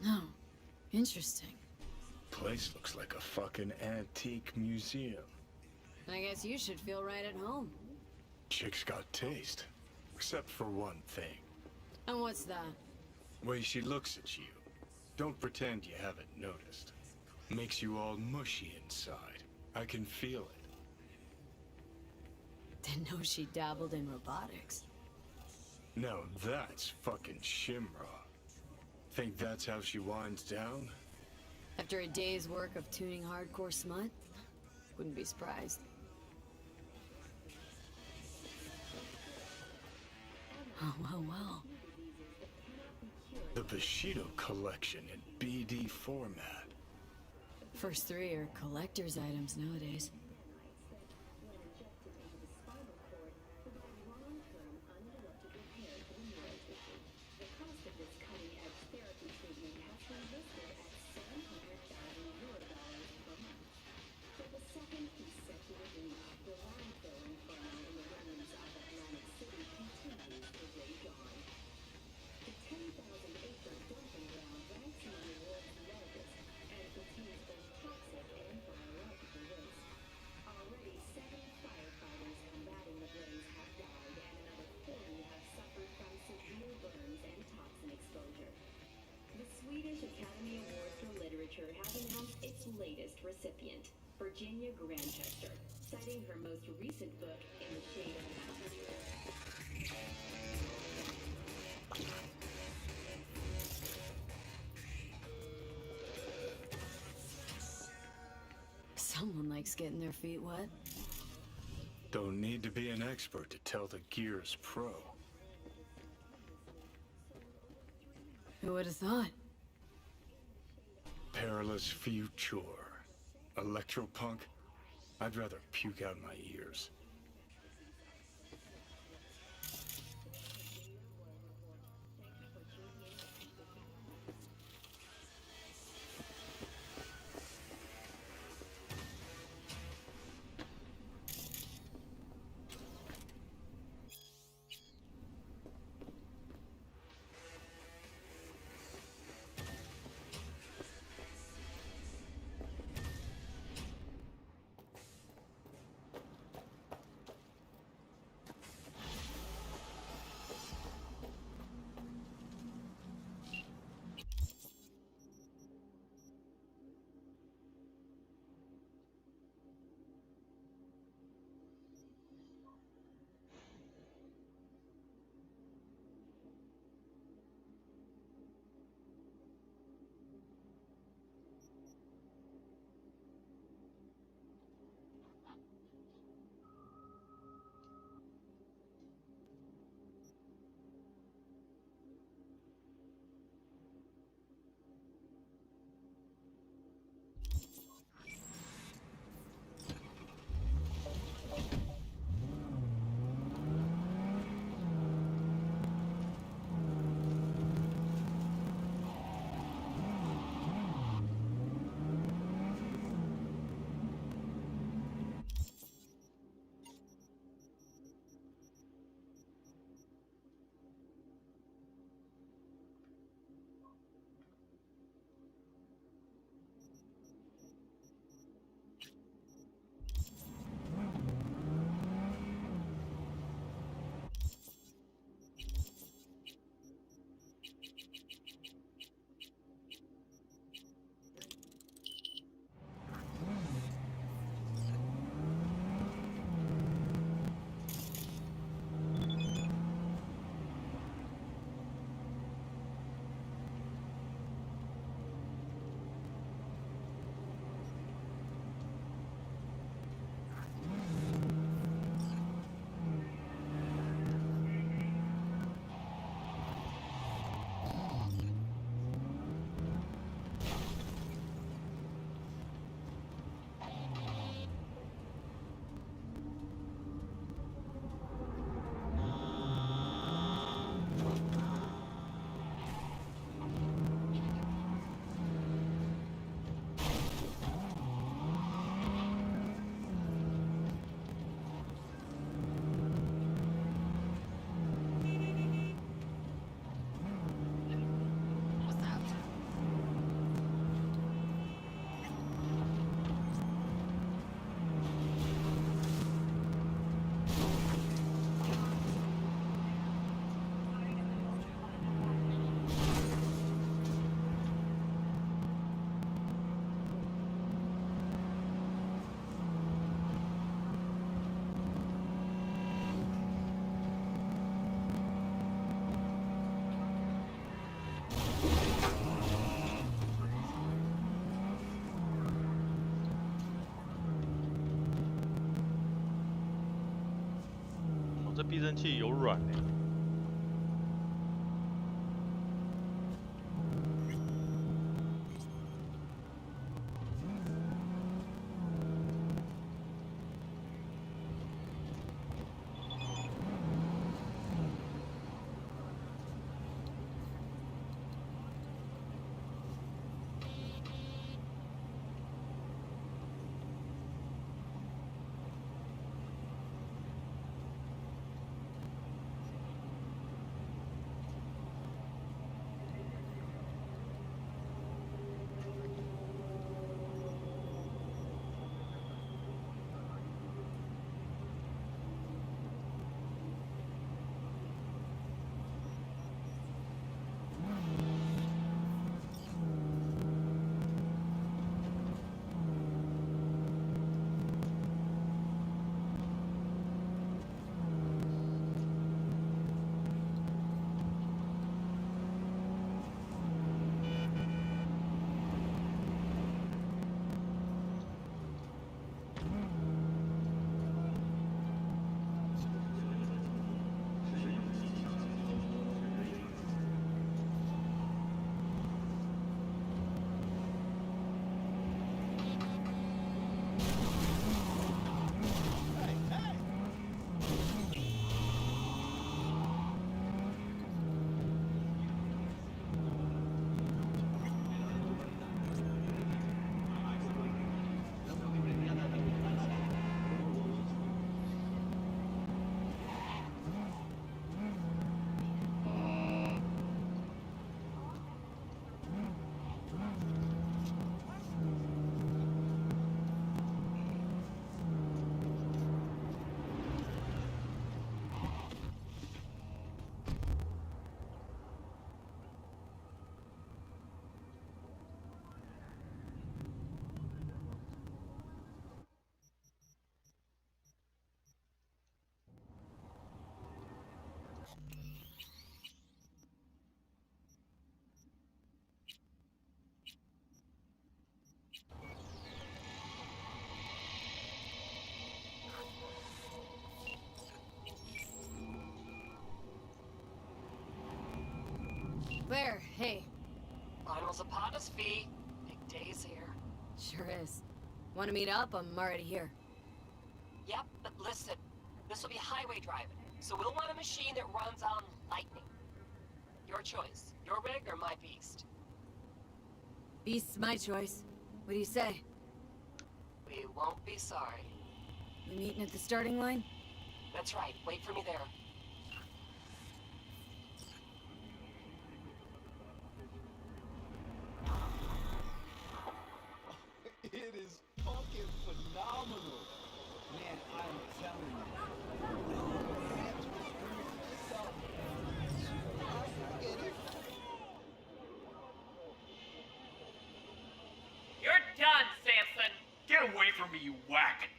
No. Interesting. Place looks like a fucking antique museum. I guess you should feel right at home. Chick's got taste. Except for one thing. And what's that? Way she looks at you. Don't pretend you haven't noticed. Makes you all mushy inside. I can feel it. Didn't know she dabbled in robotics. Now that's fucking Shimra. Think that's how she winds down? After a day's work of tuning hardcore smut? Wouldn't be surprised. Oh, well. The Bushido collection in BD format. First 3 are collector's items nowadays. has announced its latest recipient, Virginia Grandchester, citing her most recent book, In the Shade of Master. Someone likes getting their feet wet. Don't need to be an expert to tell the gear's pro. Who would have thought? Perilous future. Electropunk? I'd rather puke out my ears. 这避震器有软欸。Claire, hey. Finals upon us, V. Big day's here. Sure is. Want to meet up? I'm already here. Yep, but listen. This will be highway driving, so we'll want a machine that runs on lightning. Your choice. Your rig or my beast? Beast's my choice. What do you say? We won't be sorry. We meeting at the starting line? That's right. Wait for me there. It is fucking phenomenal. Man, I'm telling you. You're done, Samson. Get away from me, you whack.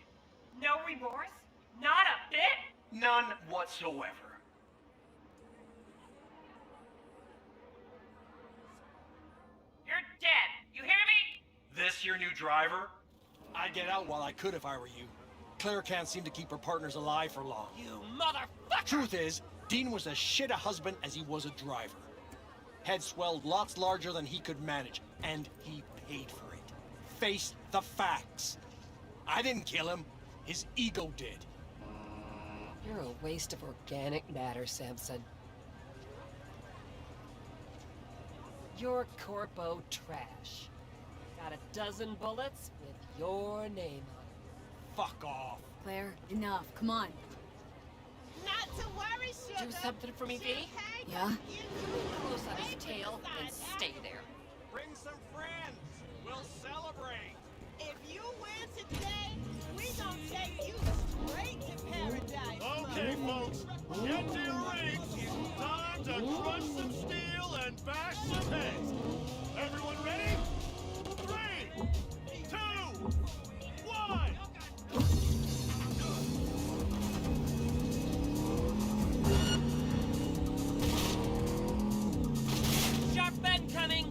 No remorse? Not a bit? None whatsoever. You're dead. You hear me? This your new driver? I'd get out while I could if I were you. Claire can't seem to keep her partners alive for long. You motherfucker! Truth is, Dean was as shit a husband as he was a driver. Head swelled lots larger than he could manage, and he paid for it. Face the facts. I didn't kill him. His ego did. You're a waste of organic matter, Samson. You're corpo trash. Got a dozen bullets with your name on it. Fuck off. Claire, enough. Come on. Not to worry, sugar. Do something for me, V? Yeah? Close on his tail and stay there. Bring some friends. We'll celebrate. If you win today, we gonna take you straight to paradise. Okay, folks, get to your rings. Time to crush some steel and bash some heads. Everyone ready? 3, 2, 1. Sharp bend coming.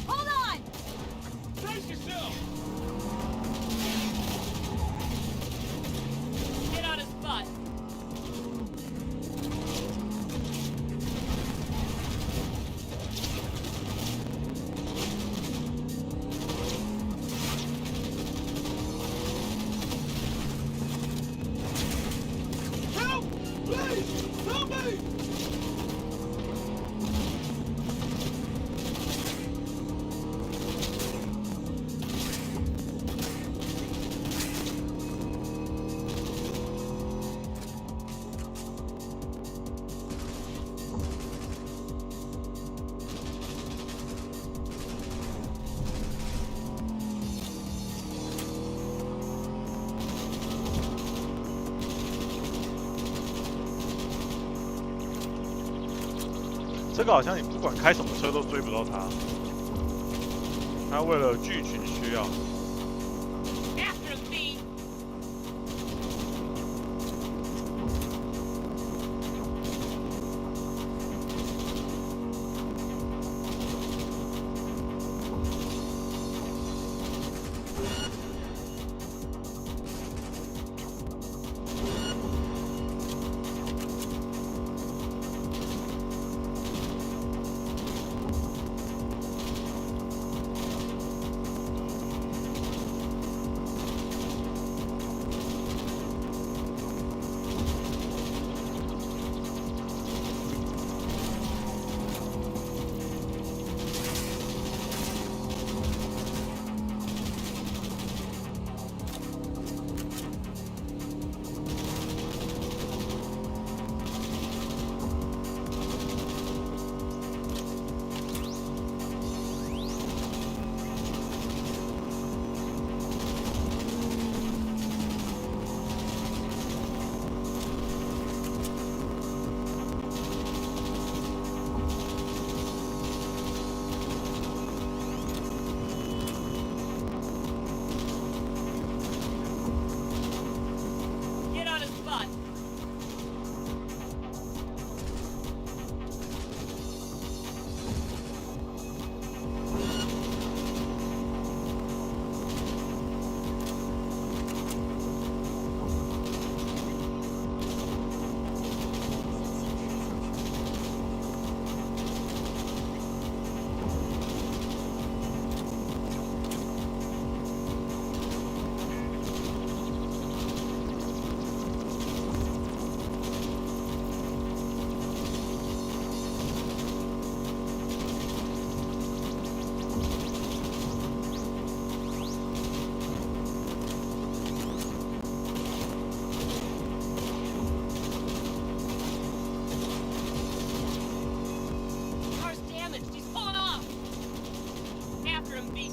Hold on! Brace yourself. 这个好像你不管开什么车都追不到他。他为了剧情需要。 After him, B.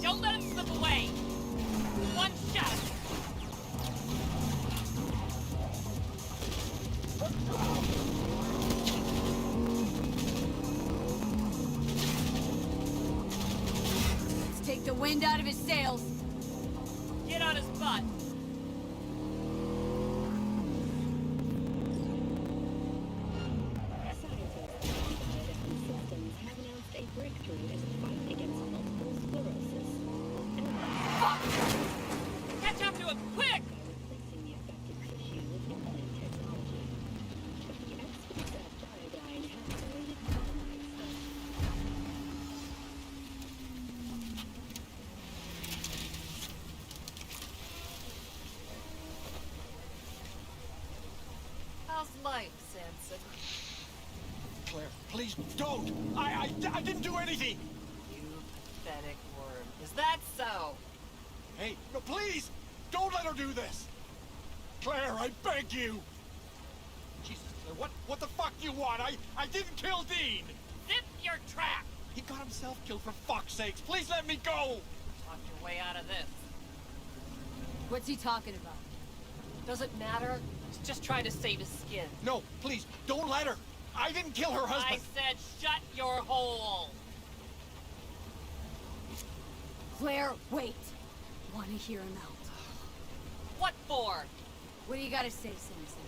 Don't let him slip away! One shot! Let's take the wind out of his sails. Get on his butt! Catch up to him, quick! How's life, Samson? Claire, please don't! I didn't do anything! You pathetic worm. Is that so? Hey, no, please! Don't let her do this! Claire, I beg you! Jesus, Claire, what the fuck you want? I didn't kill Dean! Zip your trap! He got himself killed, for fuck's sakes! Please let me go! Talk your way out of this. What's he talking about? Doesn't matter. He's just trying to save his skin. No, please, don't let her! I didn't kill her husband! I said shut your hole! Claire, wait. Want to hear him out. What for? What do you gotta say, Samson?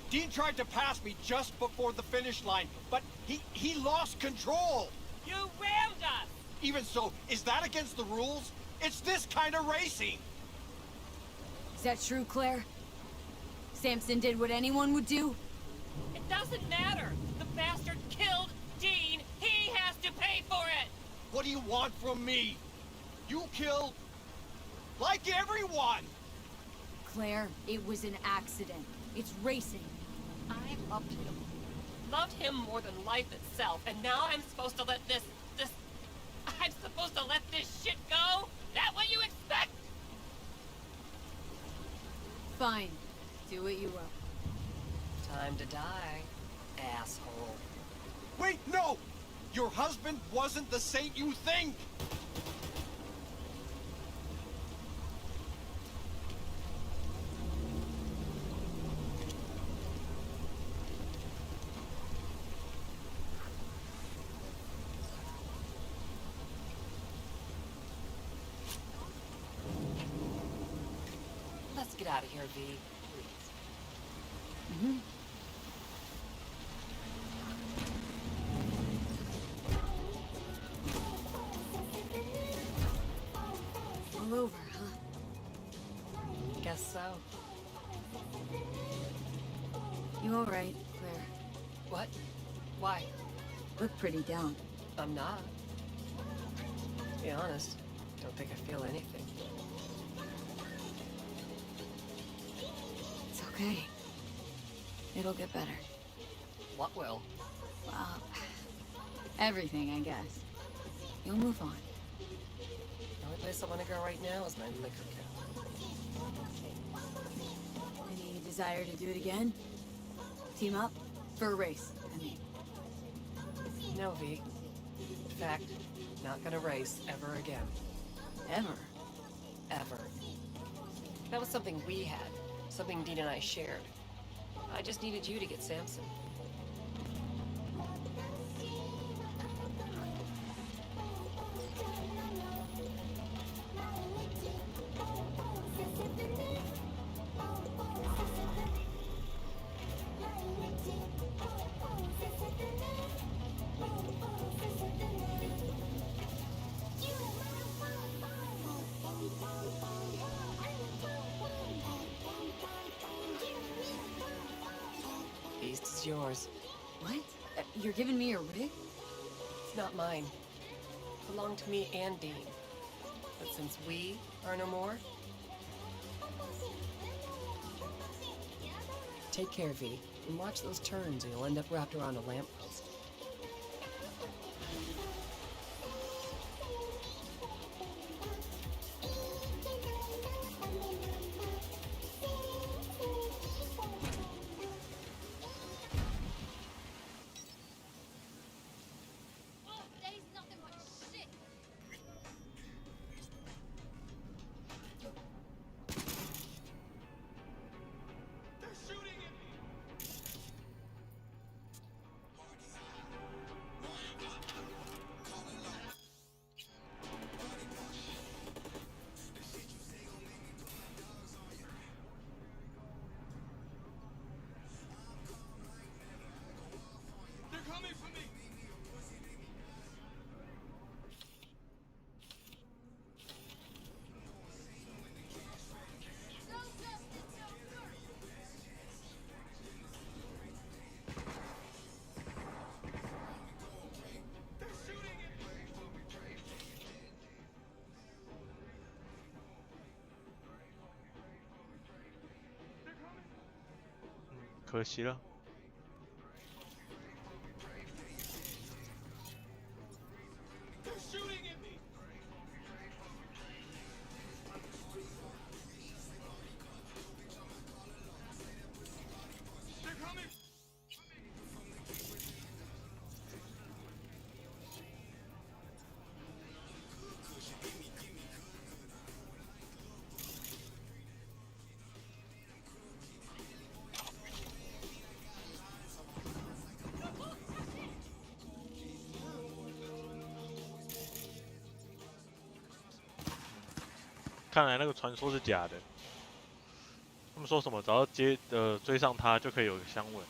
Dean tried to pass me just before the finish line, but he lost control! You rammed us! Even so, is that against the rules? It's this kind of racing! Is that true, Claire? Samson did what anyone would do? It doesn't matter! The bastard killed Dean! He has to pay for it! What do you want from me? You kill... like everyone! Claire, it was an accident. It's racing. I loved him. Loved him more than life itself, and now I'm supposed to let this... I'm supposed to let this shit go? That what you expect? Fine. Do what you will. Time to die, asshole. Wait, no! Your husband wasn't the saint you think! get out of here, V. Please. Mm-hmm. All over, huh? Guess so. You all right, Claire? What? Why? Look pretty down. I'm not. To be honest, don't think I feel anything. It's okay. It'll get better. What will? Well, everything, I guess. You'll move on. The only place I want to go right now is my liquor cabinet. Any desire to do it again? Team up? For a race, I mean. No, V. In fact, not gonna race ever again. Ever? Ever. That was something we had. Something Dean and I shared. I just needed you to get Samson. Beast is yours. What? You're giving me a rig? It's not mine. It belonged to me and Dean. But since we are no more... Take care, V, and watch those turns or you'll end up wrapped around a lamppost.可惜了。看来那个传说是假的。他们说什么，只要追上他就可以有香吻。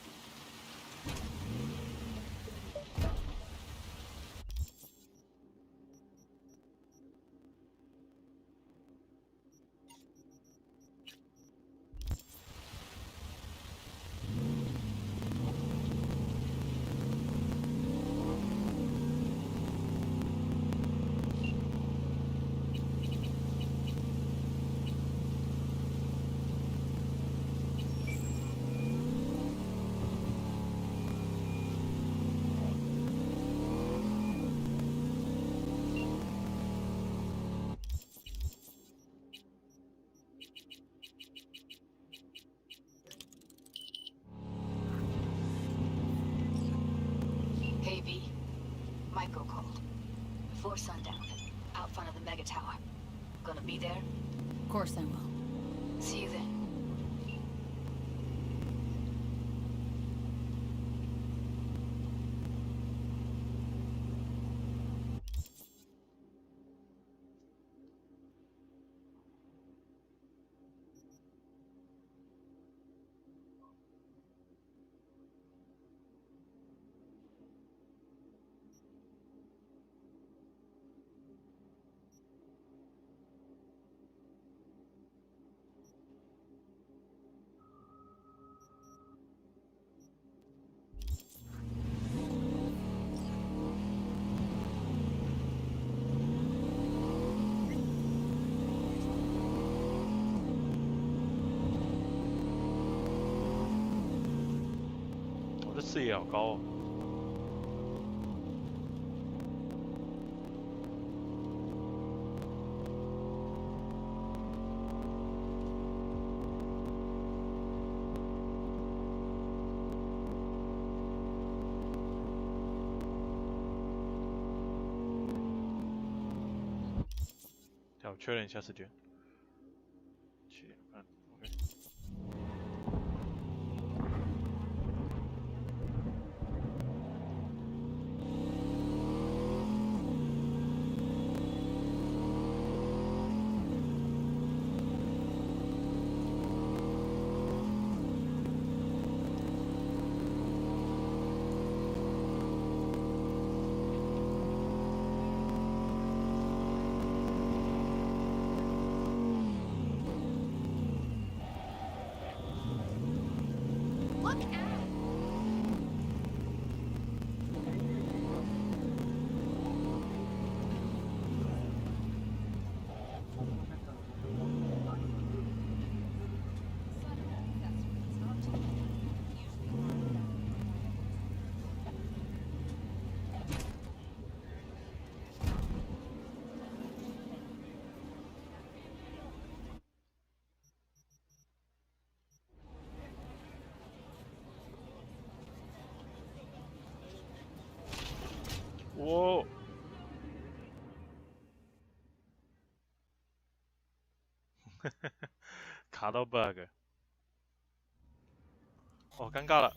Michael called. Before sundown, out front of the mega tower. Gonna be there? Of course I will. See you then. 视野好高哦。好，确认一下时间。7点半 ，OK。哇！卡到 bug， 哦，尴尬了。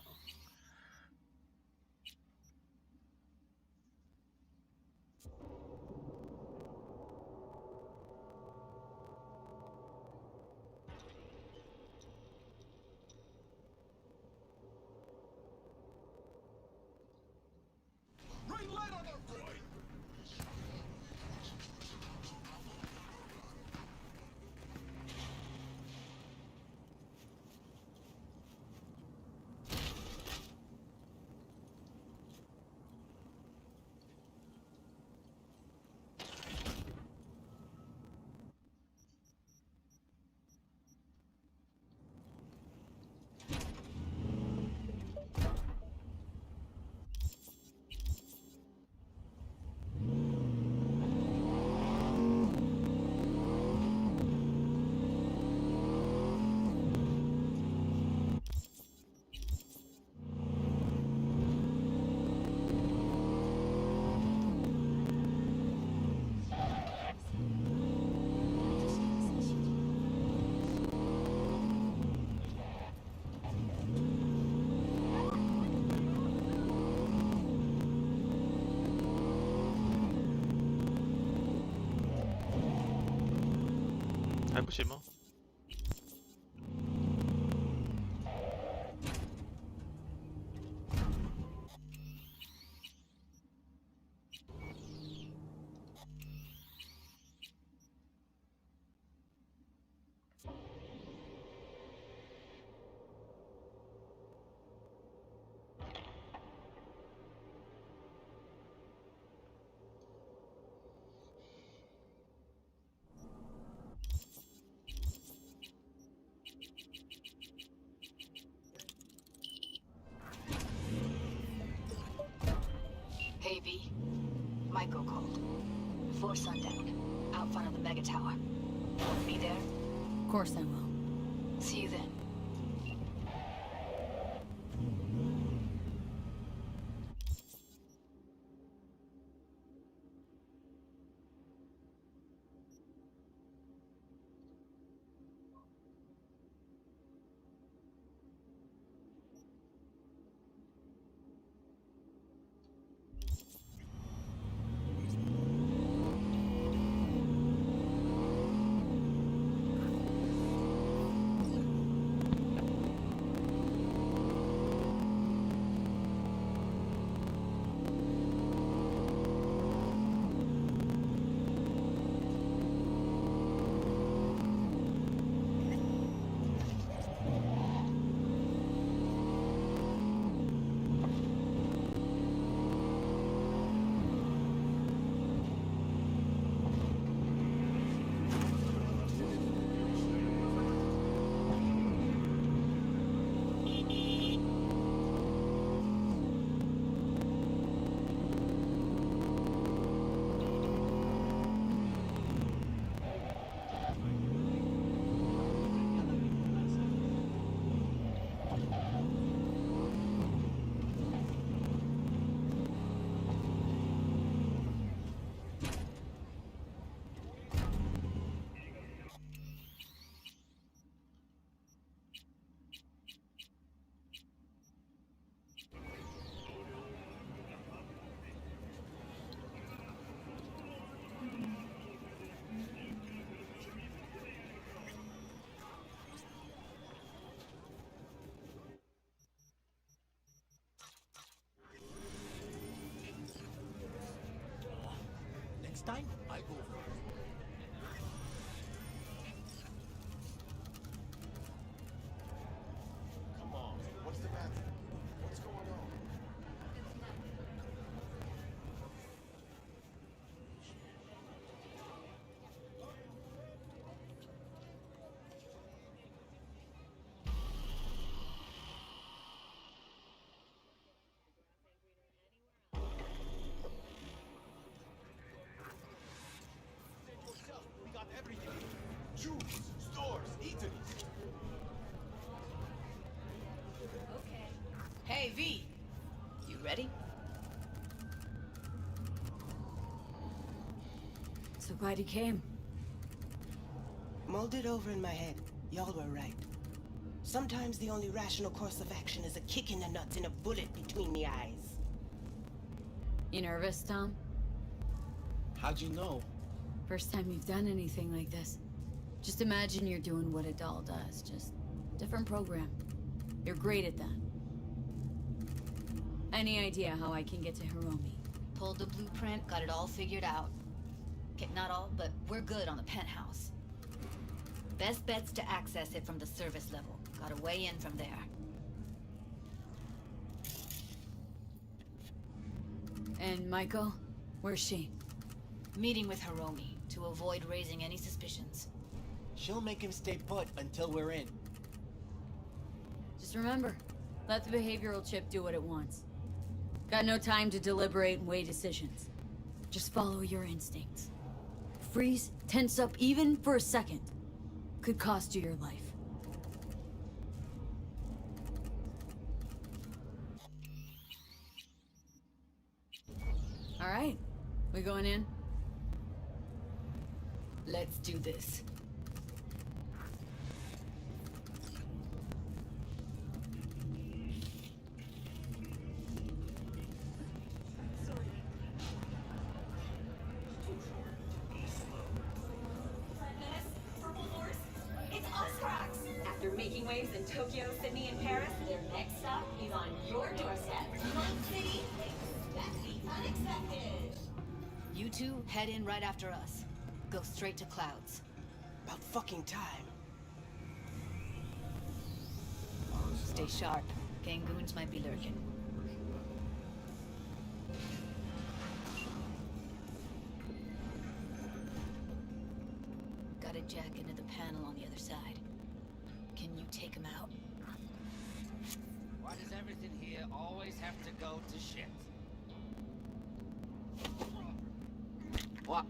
还不行吗？Hey V, Michael called. Before sundown, out front of the mega tower. Be there? Of course I will. See you then. time, I go first. Come on, what's the matter? What's going on? We got everything. Juice, stores, eateries. Okay. Hey, V. You ready? So glad you came. Mulled it over in my head. Y'all were right. Sometimes the only rational course of action is a kick in the nuts and a bullet between the eyes. You nervous, Tom? How'd you know? First time you've done anything like this. Just imagine you're doing what a doll does, just different program. You're great at that. Any idea how I can get to Hiromi? Pulled the blueprint, got it all figured out. Okay, not all, but we're good on the penthouse. Best bet's to access it from the service level. Got a way in from there. And Michael? Where's she? Meeting with Hiromi to avoid raising any suspicions. She'll make him stay put until we're in. Just remember, let the behavioral chip do what it wants. Got no time to deliberate and weigh decisions. Just follow your instincts. Freeze, tense up even for a second. Could cost you your life. All right, we going in? Let's do this. It's us, Cracks! After making waves in Tokyo, Sydney, and Paris, their next stop is on your doorstep. One city, expect the unexpected. You two head in right after us. Go straight to Clouds. About fucking time. Stay sharp. Gangoons might be lurking. Got a jack into the panel on the other side. Can you take him out? Why does everything here always have to go to shit? What?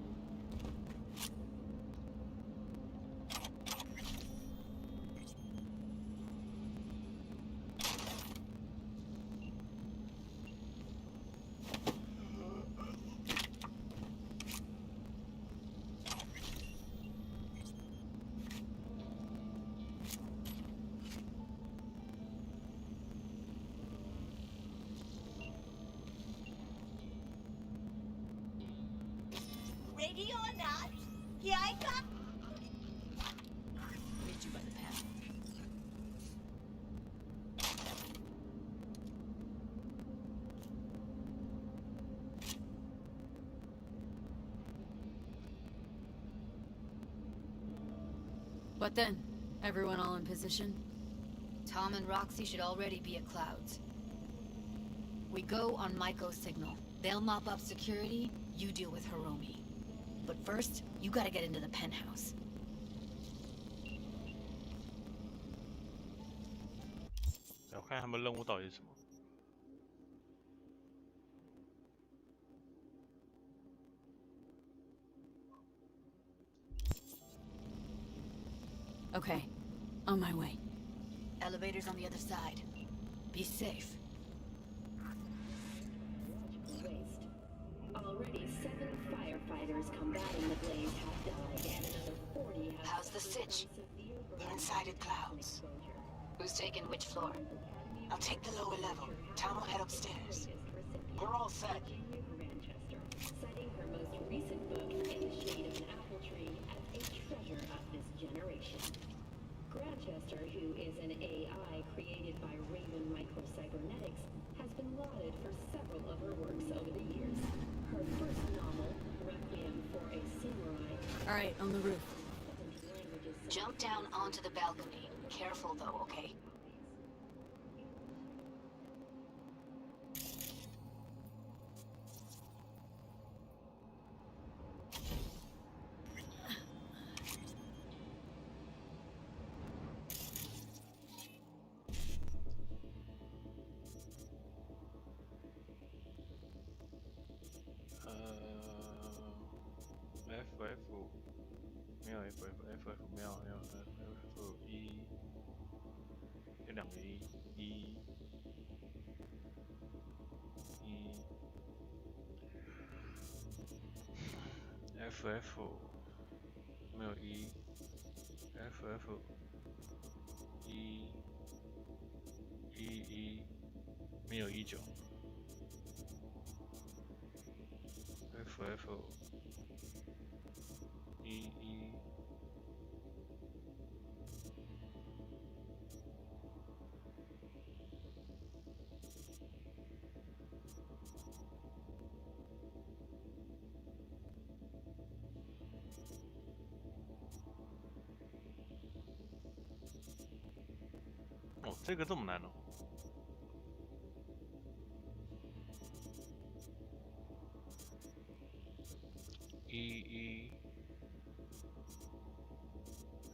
Ready or not, here I come. Meet you by the panel. What then? Everyone all in position? Tom and Roxy should already be at Clouds. We go on Maiko's signal. They'll mop up security, you deal with Hiromi. But first, you gotta get into the penthouse.我看他们任务到底是什么。 Okay, on my way. Elevator's on the other side. Be safe. Waste. Already 7 firefighters combating the blaze have died, and another 40 have... How's the sitch? They're inside at Clouds. Who's taking which floor? I'll take the lower level. Tom will head upstairs. We're all set. Citing her most recent book, In the Shade of an Apple Tree, as a treasure of this generation. Grantchester, who is an AI created by Raven Microcybernetics, has been lauded for several of her works over the years. Her first novel, Requiem a samurai. All right, on the roof. Jump down onto the balcony. Careful though, okay? FF 没有 FF 没有 FF 一，有两个一 FF 没有一 FF 一没有19 FF 一哦，这个这么难哦。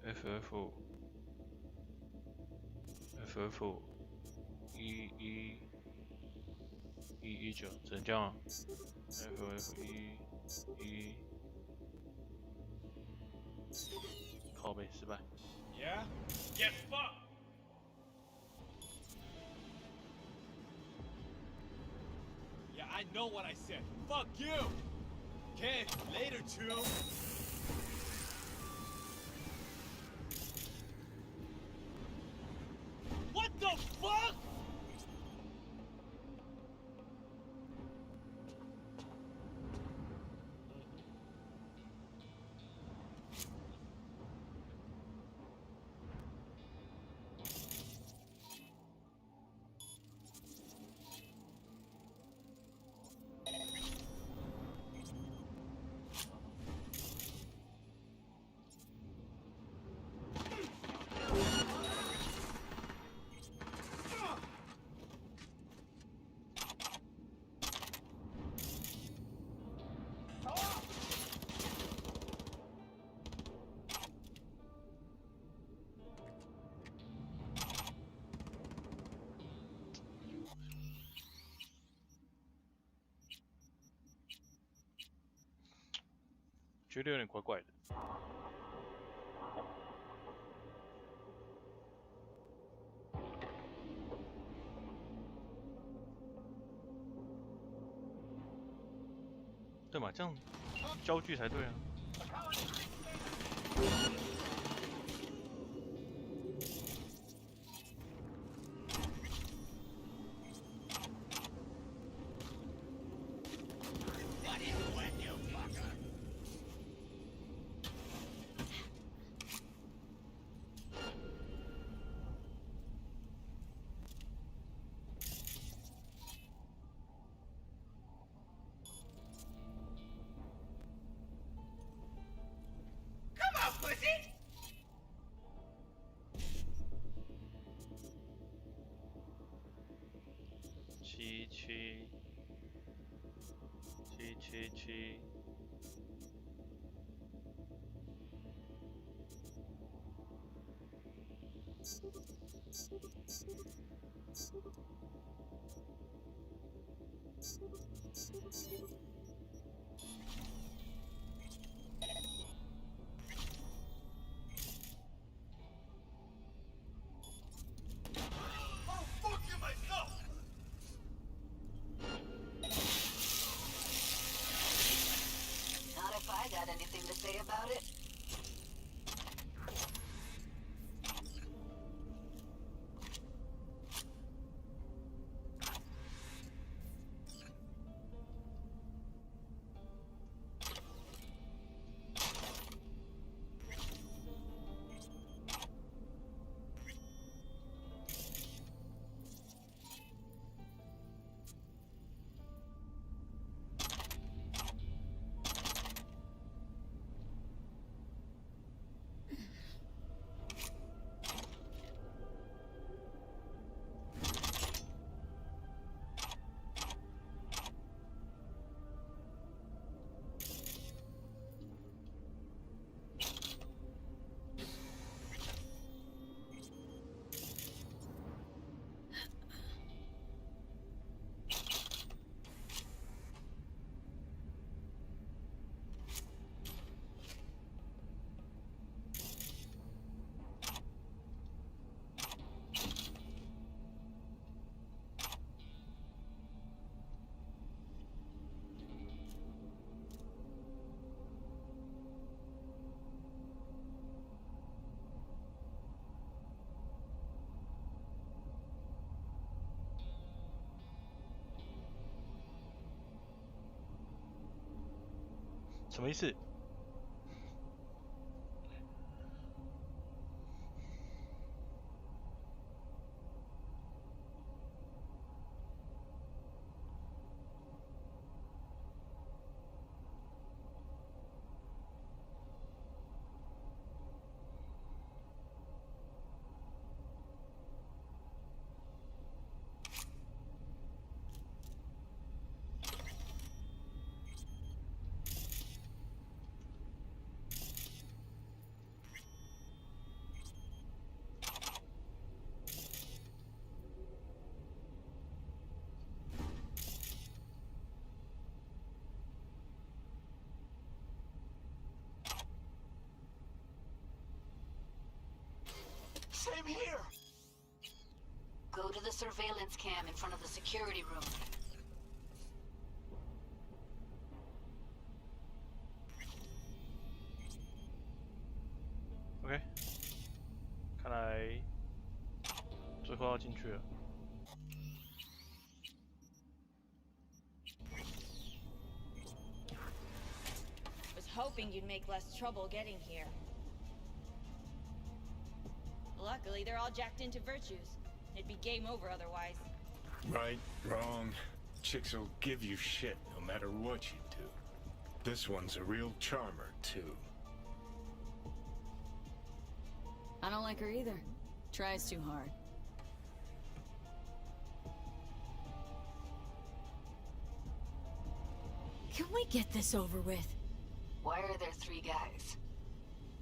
FF 19，只能这样啊。FF 靠背失败。Yeah? Get fucked! Yeah, I know what I said. Fuck you! Okay, later, too. What the fuck?觉得有点怪怪的。对嘛，这样焦距才对啊。777什么意思？Same here. Go to the surveillance cam in front of the security room. OK， 看来最后要进去了。Was hoping you'd make less trouble getting here. Luckily, they're all jacked into virtues. It'd be game over otherwise. Right, wrong. Chicks will give you shit no matter what you do. This one's a real charmer, too. I don't like her either. Tries too hard. Can we get this over with? Why are there 3 guys?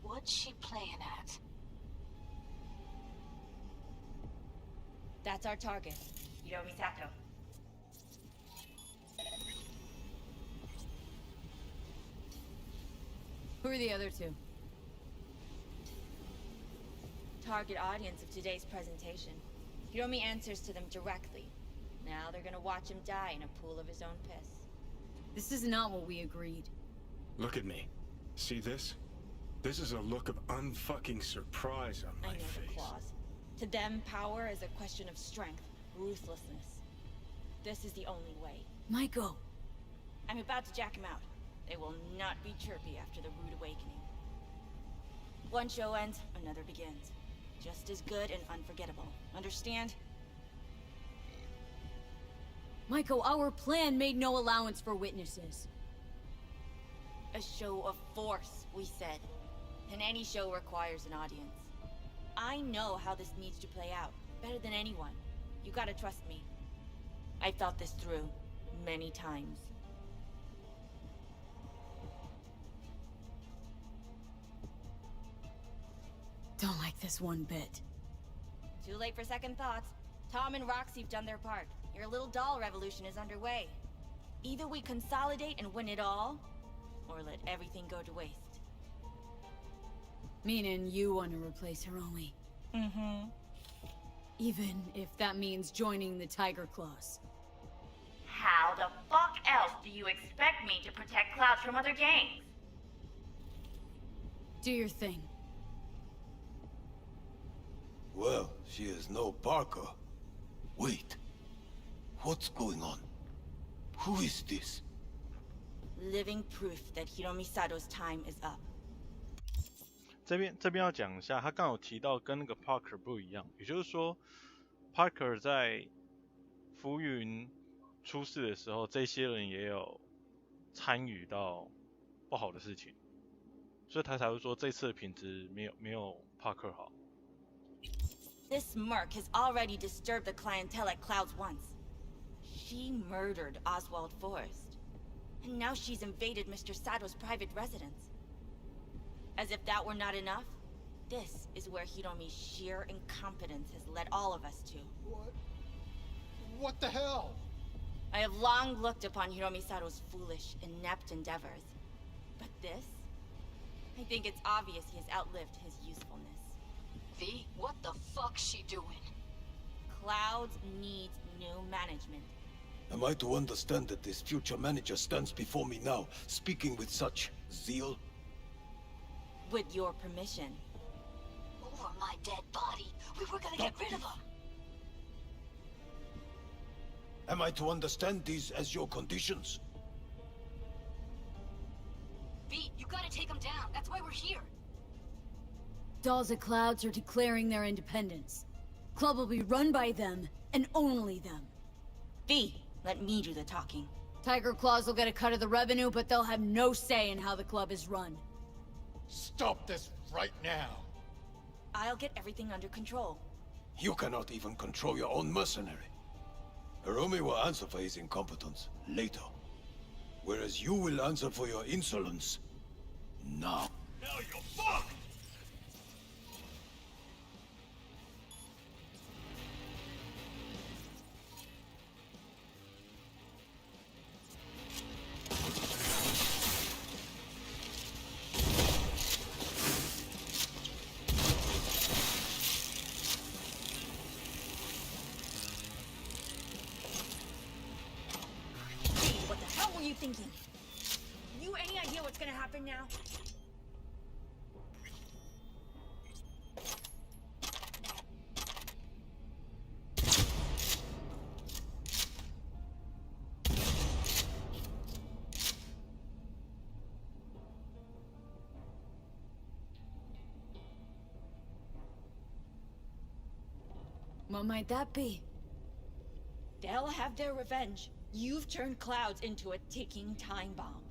What's she playing at? That's our target, Hiromi Sato. Who are the other 2? Target audience of today's presentation. Hiromi answers to them directly. Now they're gonna watch him die in a pool of his own piss. This is not what we agreed. Look at me. See this? This is a look of unfucking surprise on my I know face. the claws. To them, power is a question of strength, ruthlessness. This is the only way. Maiko! I'm about to jack him out. They will not be chirpy after the rude awakening. One show ends, another begins. Just as good and unforgettable. Understand? Maiko, our plan made no allowance for witnesses. A show of force, we said. And any show requires an audience. I know how this needs to play out, better than anyone. You gotta trust me. I've thought this through, many times. Don't like this one bit. Too late for second thoughts. Tom and Roxy've done their part. Your little doll revolution is underway. Either we consolidate and win it all, or let everything go to waste. Meaning you want to replace Hiromi. Mm-hmm. Even if that means joining the Tiger Claws. How the fuck else do you expect me to protect Cloud from other gangs? Do your thing. Well, she is no Parker. Wait. What's going on? Who is this? Living proof that Hiromi Sato's time is up. 这边要讲一下，他刚有提到跟那个 Parker 不一样，也就是说 ，Parker 在浮云出事的时候，这些人也有参与到不好的事情，所以他才会说这次的品质没有 Parker 好。This merc has already disturbed the clientele at Clouds once. She murdered Oswald Forrest, and now she's invaded Mr. Sato's private residence. As if that were not enough, this is where Hiromi's sheer incompetence has led all of us to. What the hell? I have long looked upon Hiromi Sato's foolish, inept endeavors. But this? I think it's obvious he has outlived his usefulness. V, what the fuck's she doing? Clouds needs new management. Am I to understand that this future manager stands before me now, speaking with such zeal? With your permission. Over my dead body. We were gonna get rid of him. Am I to understand these as your conditions? Dolls of Clouds are declaring their independence. Club will be run by them, and only them. V, let me do the talking. Tiger Claws will get a cut of the revenue, but they'll have no say in how the club is run. Stop this right now. I'll get everything under control. You cannot even control your own mercenary. Hiromi will answer for his incompetence later. Whereas you will answer for your insolence now. Now you're fucked! What the hell were you thinking? You any idea what's gonna happen now? What might that be? They'll have their revenge. You've turned Clouds into a ticking time bomb.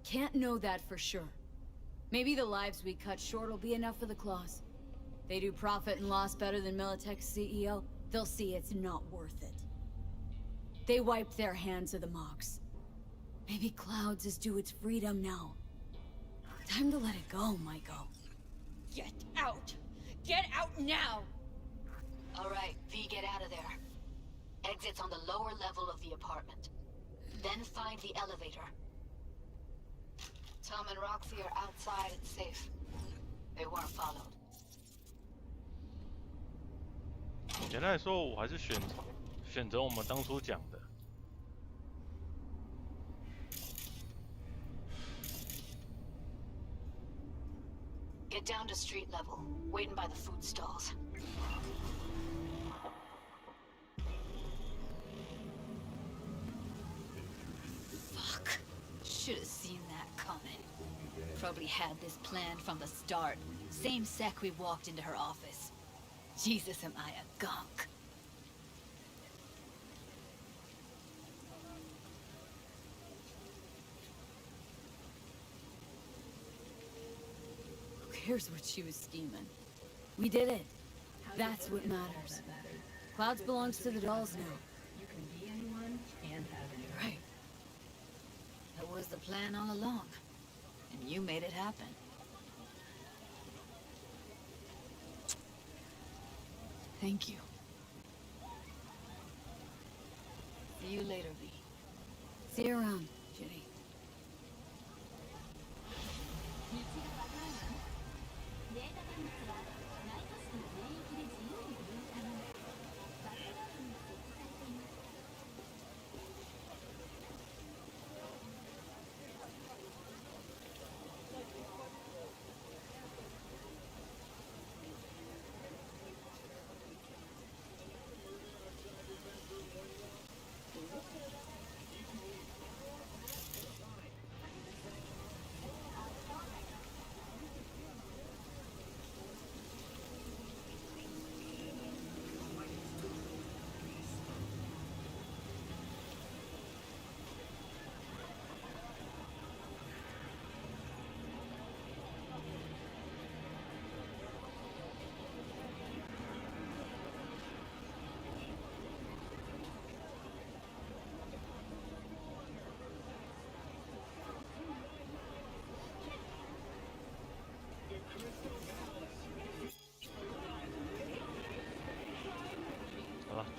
Can't know that for sure. Maybe the lives we cut short will be enough for the Claws. They do profit and loss better than Militech's CEO. They'll see it's not worth it. They wiped their hands of the Mox. Maybe Clouds is due its freedom now. Time to let it go, Maiko. Get out! Get out now! All right, V, get out of there. Exit's on the lower level of the apartment. Then find the elevator. Tom and Roxy are outside and safe. They weren't followed. 简单来说，我还是选择我们当初讲的。Get down to street level, waiting by the food stalls. Fuck. Should have seen that coming. Probably had this planned from the start. Same sec we walked into her office. Jesus, am I a gunk. Who cares what she was scheming? We did it. That's what matters. Clouds belongs to the dolls now. You can be anyone and have anyone. Right. That was the plan all along. And you made it happen. Thank you. See you later, V. See you around, Judy.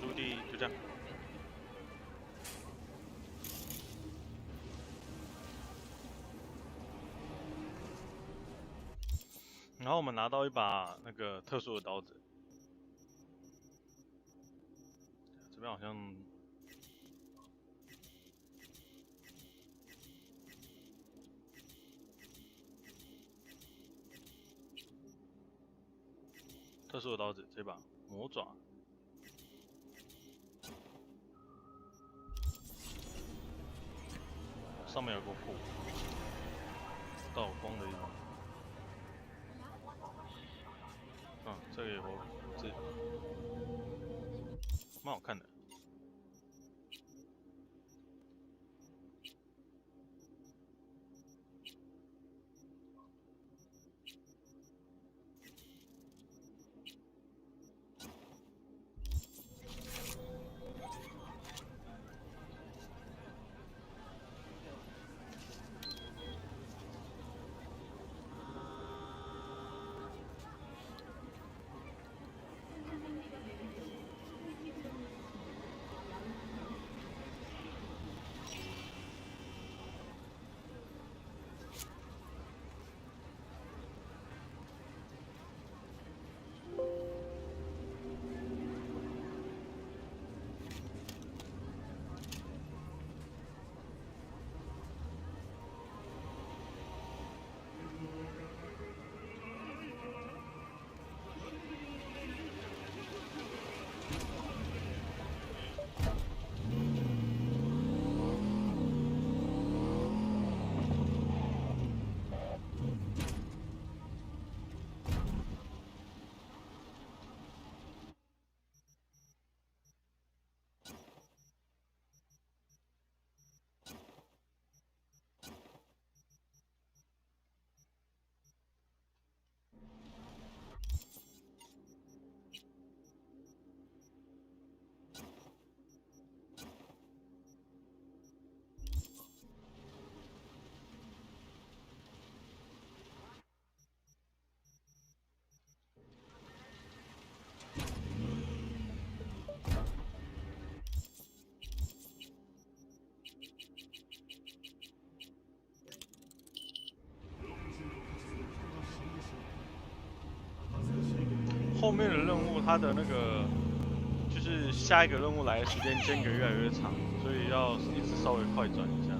朱棣就这样。然后我们拿到一把那个特殊的刀子，这边好像特殊的刀子，这把魔爪。上面有个火，倒光的意思。这个蛮好看的。后面的任务，它的那个就是下一个任务来的时间间隔越来越长，所以要一直稍微快转一下。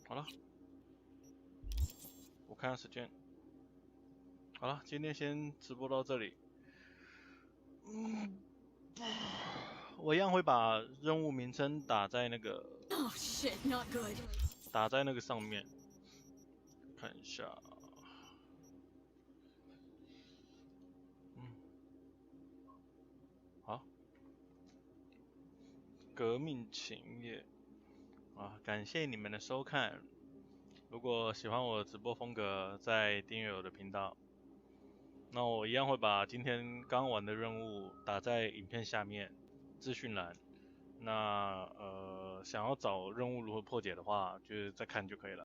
好了，我看下时间。好了，今天先直播到这里。我一样会把任务名称打在那个，打在那个上面。看一下，好，革命前夜。感谢你们的收看。如果喜欢我的直播风格，再订阅我的频道。那我一样会把今天刚完的任务打在影片下面资讯栏。那想要找任务如何破解的话，就是再看就可以了。